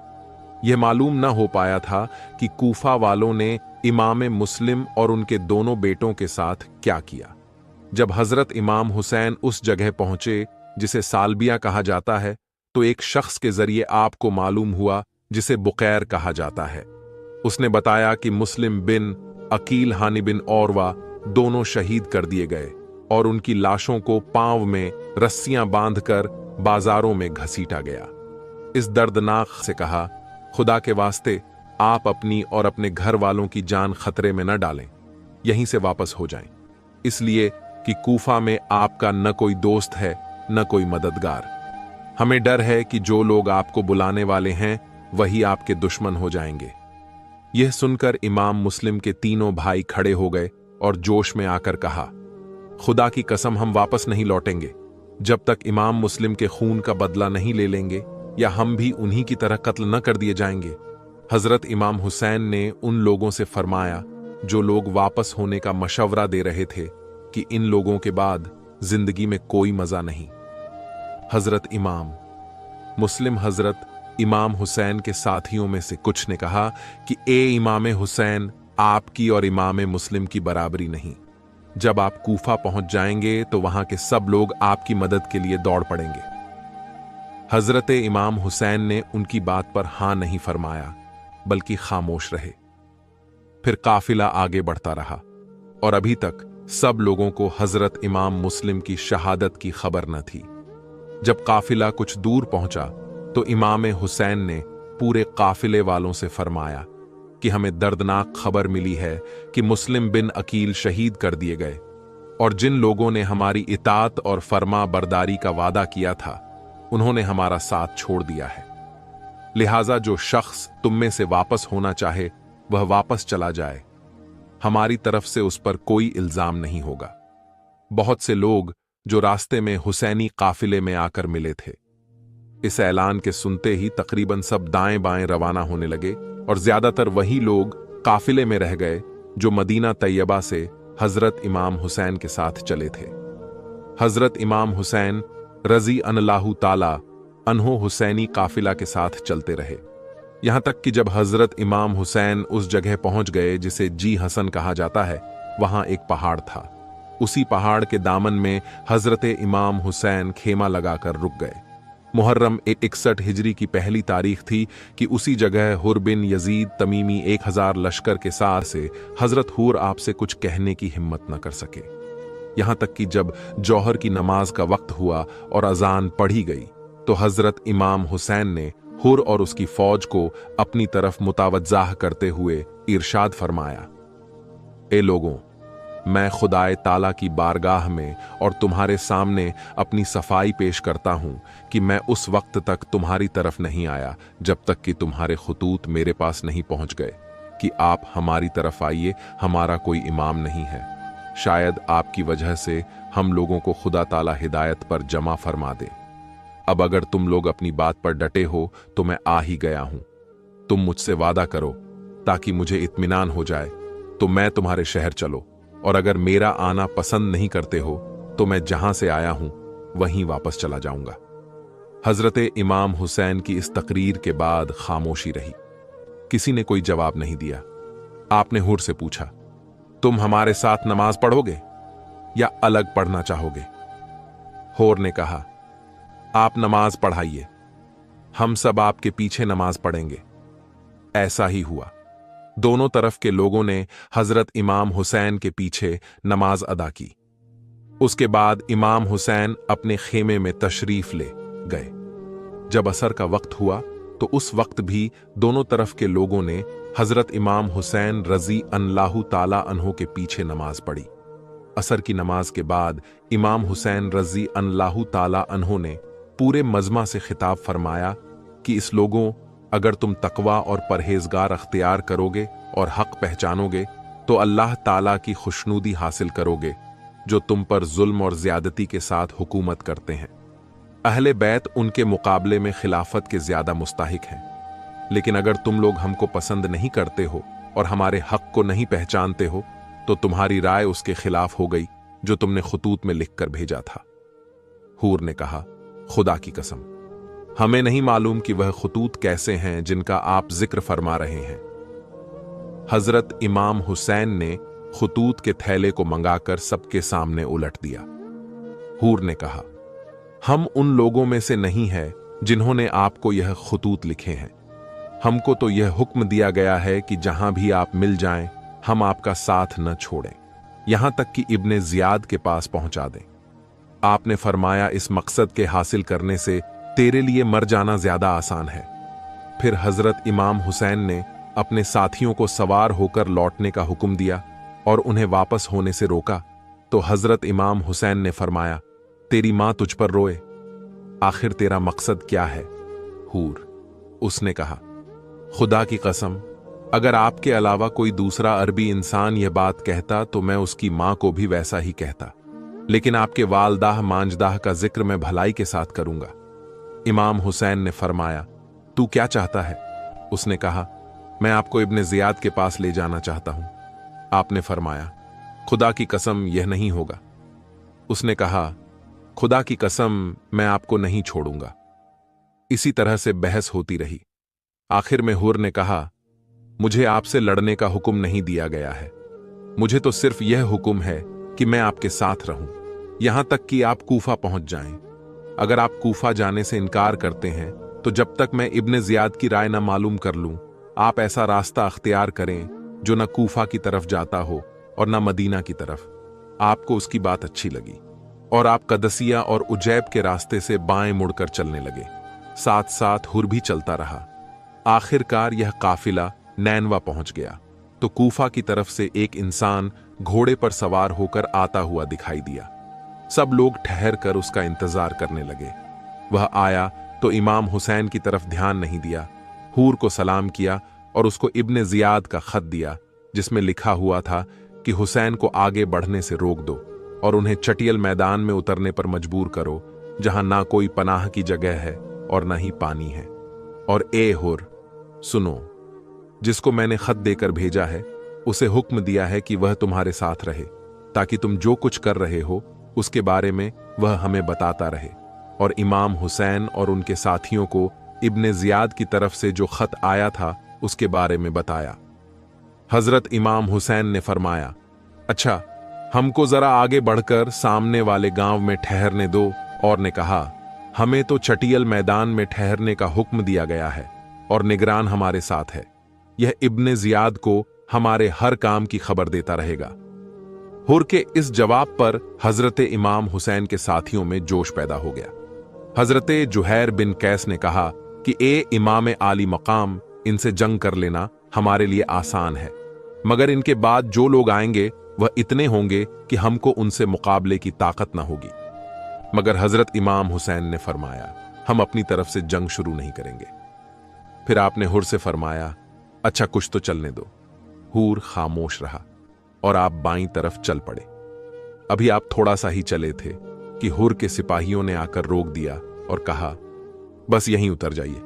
यह मालूम न हो पाया था कि कूफा वालों ने इमाम मुस्लिम और उनके दोनों बेटों के साथ क्या किया। जब हजरत इमाम हुसैन उस जगह पहुंचे जिसे सालबिया कहा जाता है, तो एक शख्स के जरिए आपको मालूम हुआ जिसे बुकैर कहा जाता है। उसने बताया कि मुस्लिम बिन अकील हानी बिन औरवा दोनों शहीद कर दिए गए और उनकी लाशों को पांव में रस्सियां बांधकर बाजारों में घसीटा गया। इस दर्दनाक से कहा, खुदा के वास्ते आप अपनी और अपने घर वालों की जान खतरे में न डालें, यहीं से वापस हो जाएं, इसलिए कि कूफा में आपका न कोई दोस्त है न कोई मददगार। हमें डर है कि जो लोग आपको बुलाने वाले हैं वही आपके दुश्मन हो जाएंगे। यह सुनकर इमाम मुस्लिम के तीनों भाई खड़े हो गए और जोश में आकर कहा, खुदा की कसम हम वापस नहीं लौटेंगे जब तक इमाम मुस्लिम के खून का बदला नहीं ले लेंगे या हम भी उन्हीं की तरह कत्ल न कर दिए जाएंगे। हजरत इमाम हुसैन ने उन लोगों से फरमाया जो लोग वापस होने का मशवरा दे रहे थे कि इन लोगों के बाद जिंदगी में कोई मजा नहीं। हजरत इमाम मुस्लिम हजरत इमाम हुसैन के साथियों में से कुछ ने कहा कि ए इमाम हुसैन, आपकी और इमाम मुस्लिम की बराबरी नहीं। जब आप कूफा पहुंच जाएंगे तो वहां के सब लोग आपकी मदद के लिए दौड़ पड़ेंगे। हजरत इमाम हुसैन ने उनकी बात पर हां नहीं फरमाया, बल्कि खामोश रहे। फिर काफिला आगे बढ़ता रहा और अभी तक सब लोगों को हजरत इमाम मुस्लिम की शहादत की खबर न थी। जब काफिला कुछ दूर पहुंचा तो इमाम हुसैन ने पूरे काफिले वालों से फरमाया कि हमें दर्दनाक खबर मिली है कि मुस्लिम बिन अकील शहीद कर दिए गए और जिन लोगों ने हमारी इताअत और फरमा बरदारी का वादा किया था उन्होंने हमारा साथ छोड़ दिया है। लिहाजा जो शख्स तुम में से वापस होना चाहे वह वापस चला जाए, हमारी तरफ से उस पर कोई इल्जाम नहीं होगा। बहुत से लोग जो रास्ते में हुसैनी काफिले में आकर मिले थे, इस ऐलान के सुनते ही तकरीबन सब दाएं बाएं रवाना होने लगे और ज्यादातर वही लोग काफिले में रह गए जो मदीना तैयबा से हजरत इमाम हुसैन के साथ चले थे। हजरत इमाम हुसैन रजी अनलाहु ताला अनहो हुसैनी काफिला के साथ चलते रहे, यहां तक कि जब हजरत इमाम हुसैन उस जगह पहुंच गए जिसे जी हसन कहा जाता है, वहां एक पहाड़ था। उसी पहाड़ के दामन में हजरत इमाम हुसैन खेमा लगाकर रुक गए। मुहर्रम 61 हिजरी की पहली तारीख थी कि उसी जगह हुर बिन यजीद तमीमी 1000 लश्कर के सार से हजरत हुर आपसे कुछ कहने की हिम्मत न कर सके। यहां तक कि जब जौहर की नमाज का वक्त हुआ और अजान पढ़ी गई तो हजरत इमाम हुसैन ने हुर और उसकी फौज को अपनी तरफ मुतावज्जाह करते हुए इरशाद फरमाया, ए लोगों, मैं खुदाए ताला की बारगाह में और तुम्हारे सामने अपनी सफाई पेश करता हूं कि मैं उस वक्त तक तुम्हारी तरफ नहीं आया जब तक कि तुम्हारे खुतूत मेरे पास नहीं पहुंच गए कि आप हमारी तरफ आइए, हमारा कोई इमाम नहीं है। शायद आपकी वजह से हम लोगों को खुदा ताला हिदायत पर जमा फरमा दे। अब अगर तुम लोग अपनी बात पर डटे हो तो मैं आ ही गया हूं। तुम मुझसे वादा करो ताकि मुझे इत्मीनान हो जाए तो मैं तुम्हारे शहर चलो, और अगर मेरा आना पसंद नहीं करते हो तो मैं जहां से आया हूं वहीं वापस चला जाऊंगा। हजरत इमाम हुसैन की इस तकरीर के बाद खामोशी रही। किसी ने कोई जवाब नहीं दिया। आपने हुर से पूछा, तुम हमारे साथ नमाज पढ़ोगे या अलग पढ़ना चाहोगे? हुर ने कहा, आप नमाज पढ़ाइए, हम सब आपके पीछे नमाज पढ़ेंगे। ऐसा ही हुआ। दोनों तरफ के लोगों ने हजरत इमाम हुसैन के पीछे नमाज अदा की। उसके बाद इमाम हुसैन अपने खेमे में तशरीफ ले गए। जब असर का वक्त हुआ तो उस वक्त भी दोनों तरफ के लोगों ने हजरत इमाम हुसैन रजी अल्लाहु ताला अन्हो के पीछे नमाज पढ़ी। असर की नमाज के बाद इमाम हुसैन रजी अल्लाहु ताला अन्हो ने पूरे मजमा से खिताब फरमाया कि इस लोगों, अगर तुम तकवा और परहेजगार अख्तियार करोगे और हक पहचानोगे तो अल्लाह ताला की खुशनूदी हासिल करोगे, जो तुम पर जुल्म और ज्यादती के साथ हुकूमत करते हैं। अहले बैत उनके मुकाबले में खिलाफत के ज्यादा मुस्ताहिक हैं, लेकिन अगर तुम लोग हमको पसंद नहीं करते हो और हमारे हक को नहीं पहचानते हो तो तुम्हारी राय उसके खिलाफ हो गई जो तुमने खतूत में लिखकर भेजा था। हूर ने कहा, खुदा की कसम, हमें नहीं मालूम कि वह खतूत कैसे हैं जिनका आप जिक्र फरमा रहे हैं। हजरत इमाम हुसैन ने खतूत के थैले को मंगाकर सबके सामने उलट दिया। हूर ने कहा, हम उन लोगों में से नहीं है जिन्होंने आपको यह खतूत लिखे हैं। हमको तो यह हुक्म दिया गया है कि जहां भी आप मिल जाएं, हम आपका साथ न छोड़ें, यहां तक कि इब्ने जियाद के पास पहुंचा दें। आपने फरमाया, इस मकसद के हासिल करने से तेरे लिए मर जाना ज्यादा आसान है। फिर हजरत इमाम हुसैन ने अपने साथियों को सवार होकर लौटने का हुक्म दिया और उन्हें वापस होने से रोका तो हजरत इमाम हुसैन ने फरमाया, तेरी मां तुझ पर रोए, आखिर तेरा मकसद क्या है? हूर, उसने कहा, खुदा की कसम, अगर आपके अलावा कोई दूसरा अरबी इंसान यह बात कहता तो मैं उसकी मां को भी वैसा ही कहता, लेकिन आपके वालदाह मांजदाह का जिक्र मैं भलाई के साथ करूंगा। इमाम हुसैन ने फरमाया, तू क्या चाहता है? उसने कहा, मैं आपको इब्ने जियाद के पास ले जाना चाहता हूं। आपने फरमाया, खुदा की कसम, यह नहीं होगा। उसने कहा, खुदा की कसम, मैं आपको नहीं छोड़ूंगा। इसी तरह से बहस होती रही। आखिर में हुर ने कहा, मुझे आपसे लड़ने का हुक्म नहीं दिया गया है, मुझे तो सिर्फ यह हुक्म है कि मैं आपके साथ रहूं, यहां तक कि आप कूफा पहुंच जाएं। अगर आप कूफा जाने से इनकार करते हैं तो जब तक मैं इब्ने जियाद की राय ना मालूम कर लूं, आप ऐसा रास्ता अख्तियार करें जो न कूफा की तरफ जाता हो और न मदीना की तरफ। आपको उसकी बात अच्छी लगी और आप कदसिया और उजैब के रास्ते से बाएं मुड़कर चलने लगे। साथ साथ हुर भी चलता रहा। आखिरकार यह काफिला नैनवा पहुंच गया तो कूफा की तरफ से एक इंसान घोड़े पर सवार होकर आता हुआ दिखाई दिया। सब लोग ठहर कर उसका इंतजार करने लगे। वह आया तो इमाम हुसैन की तरफ ध्यान नहीं दिया, हूर को सलाम किया और उसको इब्ने जियाद का खत दिया जिसमें लिखा हुआ था कि हुसैन को आगे बढ़ने से रोक दो और उन्हें चटियल मैदान में उतरने पर मजबूर करो जहां ना कोई पनाह की जगह है और ना ही पानी है। और ए हुर, सुनो, जिसको मैंने खत देकर भेजा है उसे हुक्म दिया है कि वह तुम्हारे साथ रहे ताकि तुम जो कुछ कर रहे हो उसके बारे में वह हमें बताता रहे। और इमाम हुसैन और उनके साथियों को इब्ने जियाद की तरफ से जो खत आया था उसके बारे में बताया। हजरत इमाम हुसैन ने फरमाया, अच्छा, हमको जरा आगे बढ़कर सामने वाले गांव में ठहरने दो। और ने कहा, हमें तो चटियल मैदान में ठहरने का हुक्म दिया गया है और निगरान हमारे साथ है। यह इब्ने जियाद को हमारे हर काम की खबर देता रहेगा। हुर के इस जवाब पर हजरत इमाम हुसैन के साथियों में जोश पैदा हो गया। हजरत जुहैर बिन कैस ने कहा कि ए इमाम आली मकाम, इनसे जंग कर लेना हमारे लिए आसान है, मगर इनके बाद जो लोग आएंगे वह इतने होंगे कि हमको उनसे मुकाबले की ताकत ना होगी। मगर हजरत इमाम हुसैन ने फरमाया, हम अपनी तरफ से जंग शुरू नहीं करेंगे। फिर आपने हुर से फरमाया, अच्छा, कुछ तो चलने दो। हूर खामोश रहा और आप बाईं तरफ चल पड़े। अभी आप थोड़ा सा ही चले थे कि हुर के सिपाहियों ने आकर रोक दिया और कहा, बस यहीं उतर जाइए,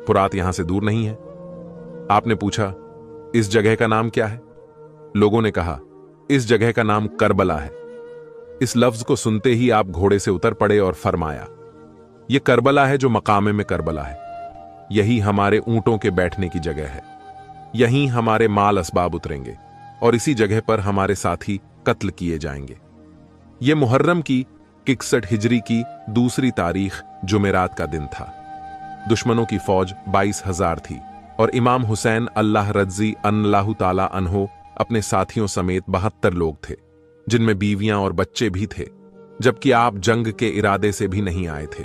फुरात यहां से दूर नहीं है। आपने पूछा, इस जगह का नाम क्या है? लोगों ने कहा, इस जगह का नाम करबला है। इस लफ्ज को सुनते ही आप घोड़े से उतर पड़े और फरमाया, यह करबला है जो मकामे में करबला है। यही हमारे ऊंटों के बैठने की जगह है, यहीं हमारे माल असबाब उतरेंगे और इसी जगह पर हमारे साथी कत्ल किए जाएंगे। यह मुहर्रम की 61 हिजरी की दूसरी तारीख जुमेरात का दिन था। दुश्मनों की फौज 22,000 थी और इमाम हुसैन अल्लाह रज़ी अल्लाहु ताला अन्हो अपने साथियों समेत 72 लोग थे, जिनमें बीवियां और बच्चे भी थे, जबकि आप जंग के इरादे से भी नहीं आए थे,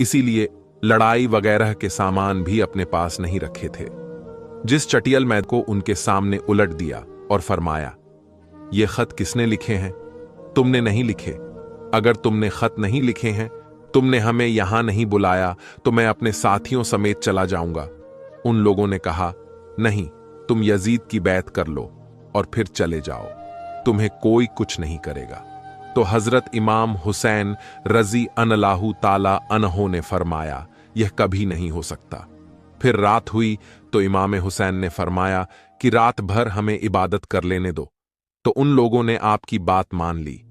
इसीलिए लड़ाई वगैरह के सामान भी अपने पास नहीं रखे थे। जिस चटियल मैद को उनके सामने उलट दिया और फरमाया, ये खत किसने लिखे हैं? तुमने नहीं लिखे। अगर तुमने खत नहीं लिखे हैं, तुमने हमें यहां नहीं बुलाया तो मैं अपने साथियों समेत चला जाऊंगा। उन लोगों ने कहा, नहीं, तुम यजीद की बैत कर लो और फिर चले जाओ, तुम्हें कोई कुछ नहीं करेगा। तो हजरत इमाम हुसैन रजी अल्लाहु ताला अन्हो ने फरमाया, यह कभी नहीं हो सकता। फिर रात हुई तो इमाम हुसैन ने फरमाया कि रात भर हमें इबादत कर लेने दो। तो उन लोगों ने आपकी बात मान ली।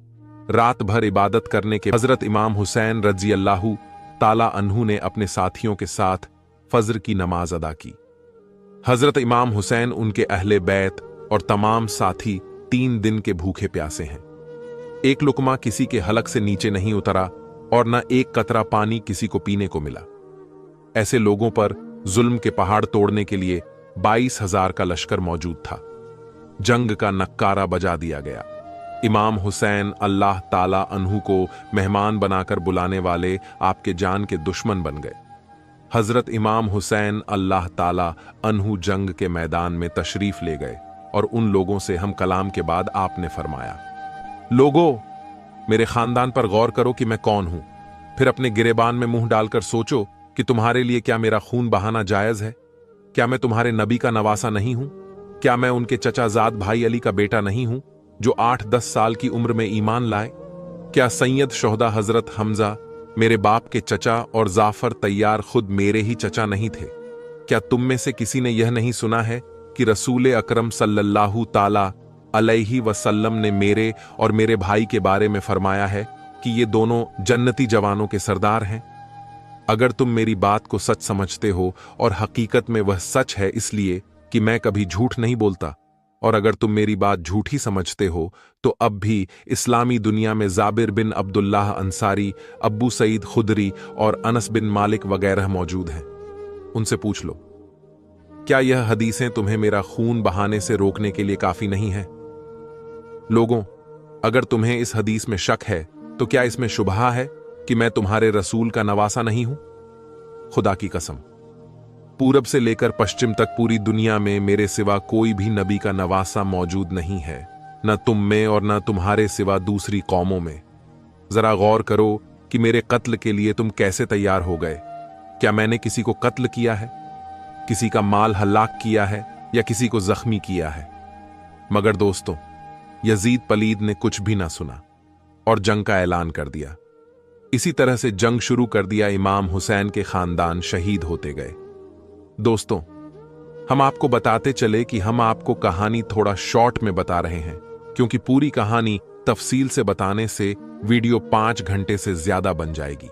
रात भर इबादत करने के हजरत इमाम हुसैन रजी अल्लाहु ताला अन्हु ने अपने साथियों के साथ फजर की नमाज अदा की। हजरत इमाम हुसैन, उनके अहले बैत और तमाम साथी 3 दिन के भूखे प्यासे हैं। एक लुकमा किसी के हलक से नीचे नहीं उतरा और न एक कतरा पानी किसी को पीने को मिला। ऐसे लोगों पर जुल्म के पहाड़ तोड़ने के लिए 22,000 का लश्कर मौजूद था। जंग का नक्कारा बजा दिया गया। इमाम हुसैन अल्लाह ताला अन्हु को मेहमान बनाकर बुलाने वाले आपके जान के दुश्मन बन गए। हजरत इमाम हुसैन अल्लाह ताला अन्हु जंग के मैदान में तशरीफ ले गए और उन लोगों से हम कलाम के बाद आपने फरमाया, लोगों, मेरे खानदान पर गौर करो कि मैं कौन हूं। फिर अपने गिरेबान में मुंह डालकर सोचो कि तुम्हारे लिए क्या मेरा खून बहाना जायज है? क्या मैं तुम्हारे नबी का नवासा नहीं हूं? क्या मैं उनके चचाजाद भाई अली का बेटा नहीं हूं, जो 8-10 साल की उम्र में ईमान लाए? क्या सैयद शोहदा हजरत हमजा मेरे बाप के चचा और जाफर तैयार खुद मेरे ही चचा नहीं थे? क्या तुम में से किसी ने यह नहीं सुना है कि रसूल अकरम सल्लल्लाहु ताला अलैहि वसल्लम ने मेरे और मेरे भाई के बारे में फरमाया है कि ये दोनों जन्नती जवानों के सरदार हैं? अगर तुम मेरी बात को सच समझते हो, और हकीकत में वह सच है इसलिए कि मैं कभी झूठ नहीं बोलता, और अगर तुम मेरी बात झूठी समझते हो तो अब भी इस्लामी दुनिया में जाबिर बिन अब्दुल्लाह अंसारी, अब्बू सईद खुदरी और अनस बिन मालिक वगैरह मौजूद हैं। उनसे पूछ लो, क्या यह हदीसें तुम्हें मेरा खून बहाने से रोकने के लिए काफी नहीं है? लोगों, अगर तुम्हें इस हदीस में शक है तो क्या इसमें शुबहा है कि मैं तुम्हारे रसूल का नवासा नहीं हूं? खुदा की कसम, पूरब से लेकर पश्चिम तक पूरी दुनिया में मेरे सिवा कोई भी नबी का नवासा मौजूद नहीं है, न तुम में और न तुम्हारे सिवा दूसरी कौमों में। जरा गौर करो कि मेरे कत्ल के लिए तुम कैसे तैयार हो गए। क्या मैंने किसी को कत्ल किया है, किसी का माल हलाक किया है या किसी को जख्मी किया है? मगर दोस्तों, यजीद पलीद ने कुछ भी ना सुना और जंग का ऐलान कर दिया। इसी तरह से जंग शुरू कर दिया। इमाम हुसैन के खानदान शहीद होते गए। दोस्तों, हम आपको बताते चले कि हम आपको कहानी थोड़ा शॉर्ट में बता रहे हैं, क्योंकि पूरी कहानी तफसील से बताने से वीडियो 5 घंटे से ज्यादा बन जाएगी।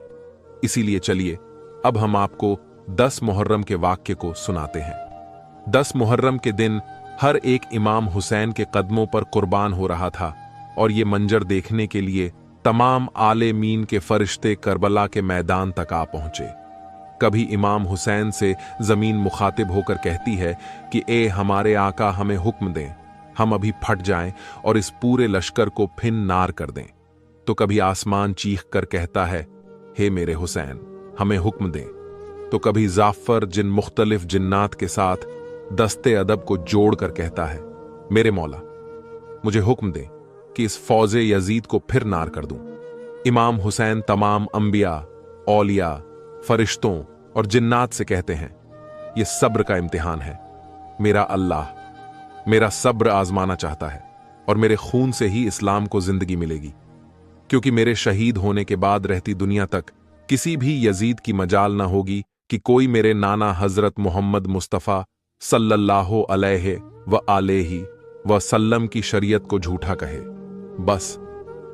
इसीलिए चलिए अब हम आपको 10 मुहर्रम के वाक्य को सुनाते हैं। 10 मुहर्रम के दिन हर एक इमाम हुसैन के कदमों पर कुर्बान हो रहा था, और ये मंजर देखने के लिए तमाम आले मीन के फरिश्ते करबला के मैदान तक आ पहुंचे। कभी इमाम हुसैन से जमीन मुखातिब होकर कहती है कि ए हमारे आका, हमें हुक्म दें, हम अभी फट जाएं और इस पूरे लश्कर को फिन नार कर दें। तो कभी आसमान चीख कर कहता है, हे मेरे हुसैन, हमें हुक्म दें। तो कभी जाफर जिन मुख्तलिफ जिन्नात के साथ दस्ते अदब को जोड़कर कहता है, मेरे मौला, मुझे हुक्म दें कि इस फौजे यजीद को फिर नार कर दूं। इमाम हुसैन तमाम अंबिया, औलिया, फरिश्तों और जिन्नात से कहते हैं, यह सब्र का इम्तिहान है। मेरा अल्लाह मेरा सब्र आजमाना चाहता है, और मेरे खून से ही इस्लाम को जिंदगी मिलेगी, क्योंकि मेरे शहीद होने के बाद रहती दुनिया तक किसी भी यजीद की मजाल ना होगी कि कोई मेरे नाना हजरत मोहम्मद मुस्तफ़ा सल्लल्लाहु अलैहि व आलैहि वसल्लम की शरीयत को झूठा कहे। बस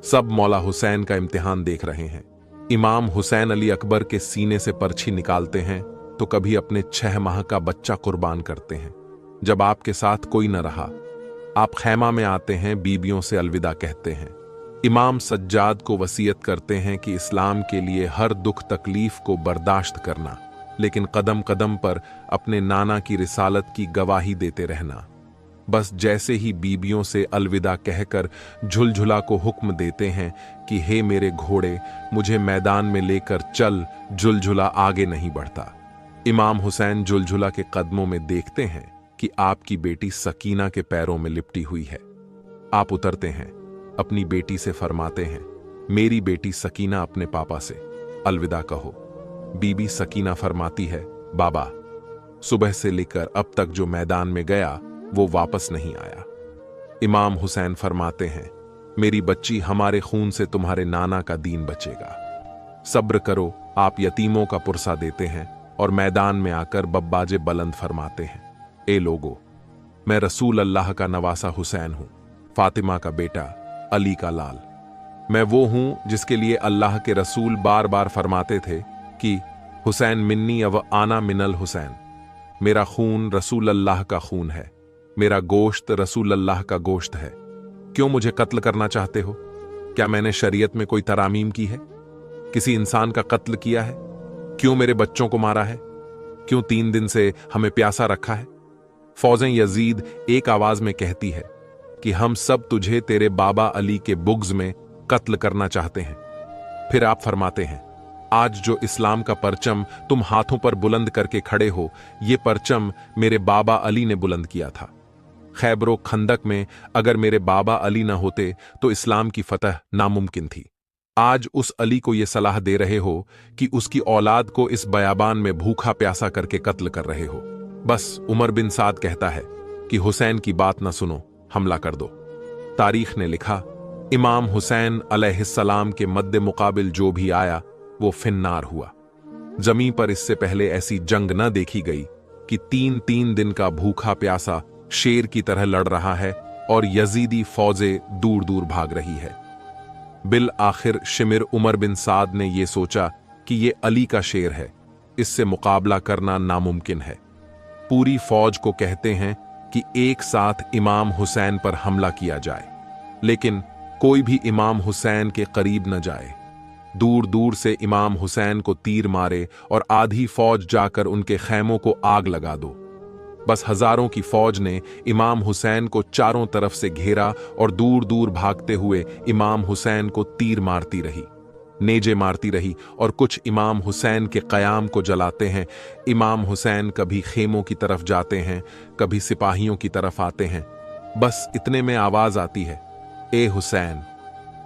सब मौला हुसैन का इम्तिहान देख रहे हैं। इमाम हुसैन अली अकबर के सीने से परछी निकालते हैं तो कभी अपने 6 माह का बच्चा कुर्बान करते हैं। जब आपके साथ कोई न रहा, आप खैमा में आते हैं, बीबियों से अलविदा कहते हैं। इमाम सज्जाद को वसीयत करते हैं कि इस्लाम के लिए हर दुख तकलीफ को बर्दाश्त करना, लेकिन कदम कदम पर अपने नाना की रिसालत की गवाही देते रहना। बस जैसे ही बीबियों से अलविदा कहकर झुलझुला को हुक्म देते हैं कि हे मेरे घोड़े, मुझे मैदान में लेकर चल, झुलझुला आगे नहीं बढ़ता। इमाम हुसैन झुलझुला के कदमों में देखते हैं कि आपकी बेटी सकीना के पैरों में लिपटी हुई है। आप उतरते हैं, अपनी बेटी से फरमाते हैं, मेरी बेटी सकीना, अपने पापा से अलविदा कहो। बीबी सकीना फरमाती है, बाबा, सुबह से लेकर अब तक जो मैदान में गया वो वापस नहीं आया। इमाम हुसैन फरमाते हैं, मेरी बच्ची, हमारे खून से तुम्हारे नाना का दीन बचेगा, सब्र करो। आप यतीमों का पुरसा देते हैं और मैदान में आकर बब्बाजे बुलंद फरमाते हैं, ए लोगो, मैं रसूल अल्लाह का नवासा हुसैन हूं, फातिमा का बेटा, अली का लाल। मैं वो हूं जिसके लिए अल्लाह के रसूल बार बार फरमाते थे कि हुसैन मिन्नी अव आना मिनल हुसैन। मेरा खून रसूल अल्लाह का खून है, मेरा गोश्त रसूल अल्लाह का गोश्त है। क्यों मुझे कत्ल करना चाहते हो? क्या मैंने शरीयत में कोई तरामीम की है? किसी इंसान का कत्ल किया है? क्यों मेरे बच्चों को मारा है? क्यों 3 दिन से हमें प्यासा रखा है? फौजें यजीद एक आवाज में कहती है कि हम सब तुझे तेरे बाबा अली के बुग्ज में कत्ल करना चाहते हैं। फिर आप फरमाते हैं, आज जो इस्लाम का परचम तुम हाथों पर बुलंद करके खड़े हो, ये परचम मेरे बाबा अली ने बुलंद किया था। खैबरो खंदक में अगर मेरे बाबा अली न होते तो इस्लाम की फतह नामुमकिन थी। आज उस अली को यह सलाह दे रहे हो कि उसकी औलाद को इस बयाबान में भूखा प्यासा करके कत्ल कर रहे हो। बस उमर बिन साद कहता है कि हुसैन की बात न सुनो, हमला कर दो। तारीख ने लिखा, इमाम हुसैन अलैहिस्सलाम के मद्दे मुकाबिल जो भी आया वो फिन्नार हुआ। जमीन पर इससे पहले ऐसी जंग न देखी गई कि 3 दिन का भूखा प्यासा शेर की तरह लड़ रहा है और यजीदी फौजें दूर दूर भाग रही है। बिल आखिर शिमिर उमर बिन साद ने यह सोचा कि यह अली का शेर है, इससे मुकाबला करना नामुमकिन है। पूरी फौज को कहते हैं कि एक साथ इमाम हुसैन पर हमला किया जाए, लेकिन कोई भी इमाम हुसैन के करीब न जाए। दूर दूर से इमाम हुसैन को तीर मारे और आधी फौज जाकर उनके खैमों को आग लगा दो। बस हजारों की फौज ने इमाम हुसैन को चारों तरफ से घेरा और दूर दूर भागते हुए इमाम हुसैन को तीर मारती रही, नेजे मारती रही और कुछ इमाम हुसैन के कयाम को जलाते हैं। इमाम हुसैन कभी खेमों की तरफ जाते हैं, कभी सिपाहियों की तरफ आते हैं। बस इतने में आवाज आती है, ए हुसैन,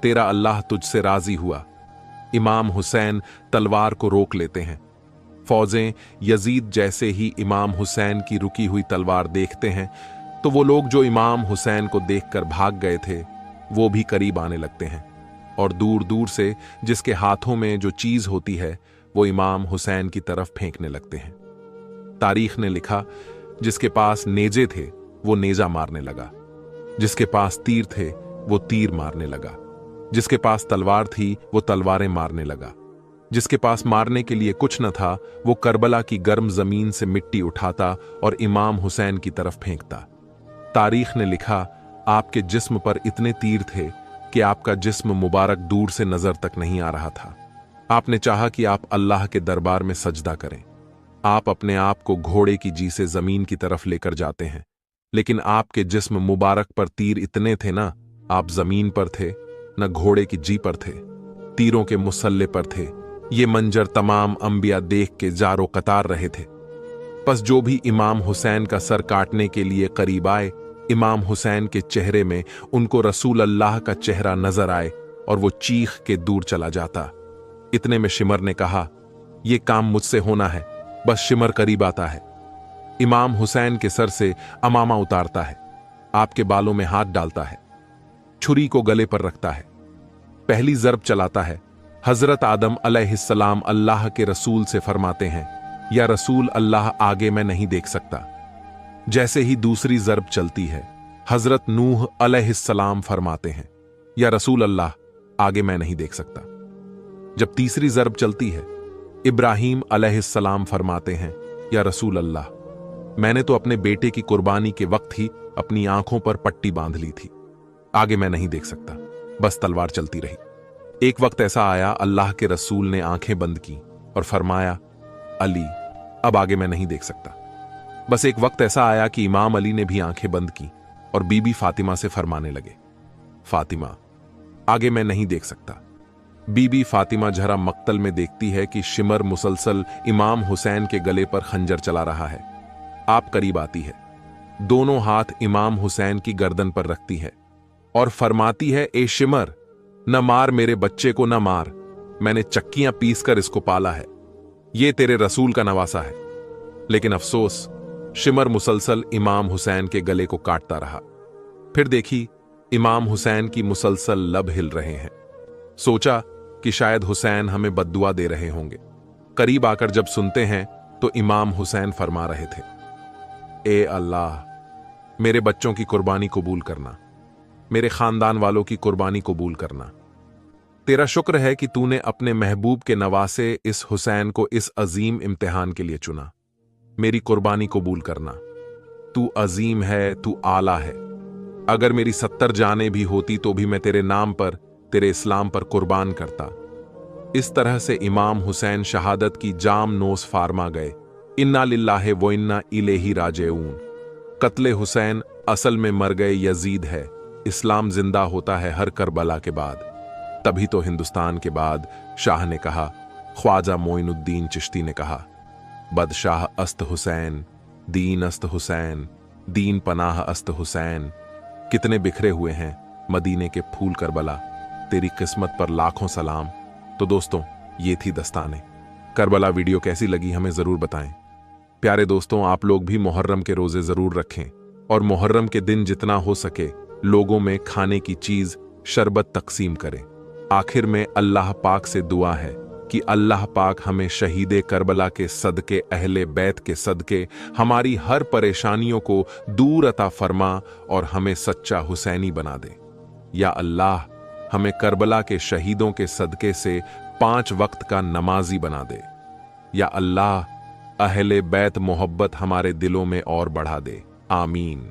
तेरा अल्लाह तुझसे राजी हुआ। इमाम हुसैन तलवार को रोक लेते हैं। फौजें यजीद जैसे ही इमाम हुसैन की रुकी हुई तलवार देखते हैं तो वो लोग जो इमाम हुसैन को देखकर भाग गए थे वो भी करीब आने लगते हैं और दूर दूर से जिसके हाथों में जो चीज होती है वो इमाम हुसैन की तरफ फेंकने लगते हैं। तारीख ने लिखा, जिसके पास नेजे थे वो नेजा मारने लगा, जिसके पास तीर थे वो तीर मारने लगा, जिसके पास तलवार थी वो तलवारें मारने लगा, जिसके पास मारने के लिए कुछ न था वो करबला की गर्म जमीन से मिट्टी उठाता और इमाम हुसैन की तरफ फेंकता। तारीख ने लिखा, आपके जिस्म पर इतने तीर थे कि आपका जिस्म मुबारक दूर से नजर तक नहीं आ रहा था। आपने चाहा कि आप अल्लाह के दरबार में सजदा करें। आप अपने आप को घोड़े की जी से जमीन की तरफ लेकर जाते हैं, लेकिन आपके जिस्म मुबारक पर तीर इतने थे ना, आप जमीन पर थे न घोड़े की जी पर थे, तीरों के मुसल्ले पर थे। ये मंजर तमाम अंबिया देख के जारो कतार रहे थे। बस जो भी इमाम हुसैन का सर काटने के लिए करीब आए, इमाम हुसैन के चेहरे में उनको रसूल अल्लाह का चेहरा नजर आए और वो चीख के दूर चला जाता। इतने में शिमर ने कहा, यह काम मुझसे होना है। बस शिमर करीब आता है, इमाम हुसैन के सर से अमामा उतारता है, आपके बालों में हाथ डालता है, छुरी को गले पर रखता है, पहली जर्ब चलाता है। हजरत आदम अलैहिस्सलाम अल्लाह के रसूल से फरमाते हैं, या रसूल अल्लाह, आगे मैं नहीं देख सकता। जैसे ही दूसरी जर्ब चलती है, हजरत नूह अलैहिस्सलाम फरमाते हैं, या रसूल अल्लाह, आगे मैं नहीं देख सकता। जब तीसरी जर्ब चलती है, इब्राहीम अलैहिस्सलाम फरमाते हैं, या रसूल अल्लाह, मैंने तो अपने बेटे की कुर्बानी के वक्त ही अपनी आंखों पर पट्टी बांध ली थी, आगे मैं नहीं देख सकता। बस तलवार चलती रही। एक वक्त ऐसा आया, अल्लाह के रसूल ने आंखें बंद की और फरमाया, अली, अब आगे मैं नहीं देख सकता। बस एक वक्त ऐसा आया कि इमाम अली ने भी आंखें बंद की और बीबी फातिमा से फरमाने लगे, फातिमा, आगे मैं नहीं देख सकता। बीबी फातिमा जरा मक्तल में देखती है कि शिमर मुसलसल इमाम हुसैन के गले पर खंजर चला रहा है। आप करीब आती है, दोनों हाथ इमाम हुसैन की गर्दन पर रखती है और फरमाती है, ए शिमर, न मार मेरे बच्चे को, न मार, मैंने चक्कियां पीस कर इसको पाला है, ये तेरे रसूल का नवासा है। लेकिन अफसोस, शिमर मुसलसल इमाम हुसैन के गले को काटता रहा। फिर देखी, इमाम हुसैन की मुसलसल लब हिल रहे हैं। सोचा कि शायद हुसैन हमें बद्दुआ दे रहे होंगे। करीब आकर जब सुनते हैं तो इमाम हुसैन फरमा रहे थे, ए अल्लाह, मेरे बच्चों की कुर्बानी कबूल करना, मेरे खानदान वालों की कुर्बानी कबूल करना। तेरा शुक्र है कि तूने अपने महबूब के नवासे इस हुसैन को इस अजीम इम्तिहान के लिए चुना। मेरी कुर्बानी कबूल करना। तू अजीम है, तू आला है। अगर मेरी 70 जानें भी होती तो भी मैं तेरे नाम पर, तेरे इस्लाम पर कुर्बान करता। इस तरह से इमाम हुसैन शहादत की जाम नोस फारमा गए। इन्ना लिल्लाहि व इन्ना इलैहि राजिऊन। कत्ले हुसैन असल में मर गए यजीद है। इस्लाम जिंदा होता है हर करबला के बाद। तभी तो हिंदुस्तान के बाद शाह ने कहा, ख्वाजा मोइनुद्दीन चिश्ती ने कहा, बदशाह अस्त हुसैन, दीन अस्त हुसैन, दीन पनाह अस्त हुसैन। कितने बिखरे हुए हैं मदीने के फूल करबला, तेरी किस्मत पर लाखों सलाम। तो दोस्तों, ये थी दस्ताने करबला। वीडियो कैसी लगी हमें जरूर बताएं। प्यारे दोस्तों, आप लोग भी मुहर्रम के रोजे जरूर रखें और मुहर्रम के दिन जितना हो सके लोगों में खाने की चीज, शरबत तकसीम करें। आखिर में अल्लाह पाक से दुआ है कि अल्लाह पाक हमें शहीदे करबला के सदके, अहले बैत के सदके हमारी हर परेशानियों को दूर अता फरमा और हमें सच्चा हुसैनी बना दे। या अल्लाह हमें करबला के शहीदों के सदके से 5 वक्त का नमाजी बना दे। या अल्लाह अहले बैत मोहब्बत हमारे दिलों में और बढ़ा दे। आमीन।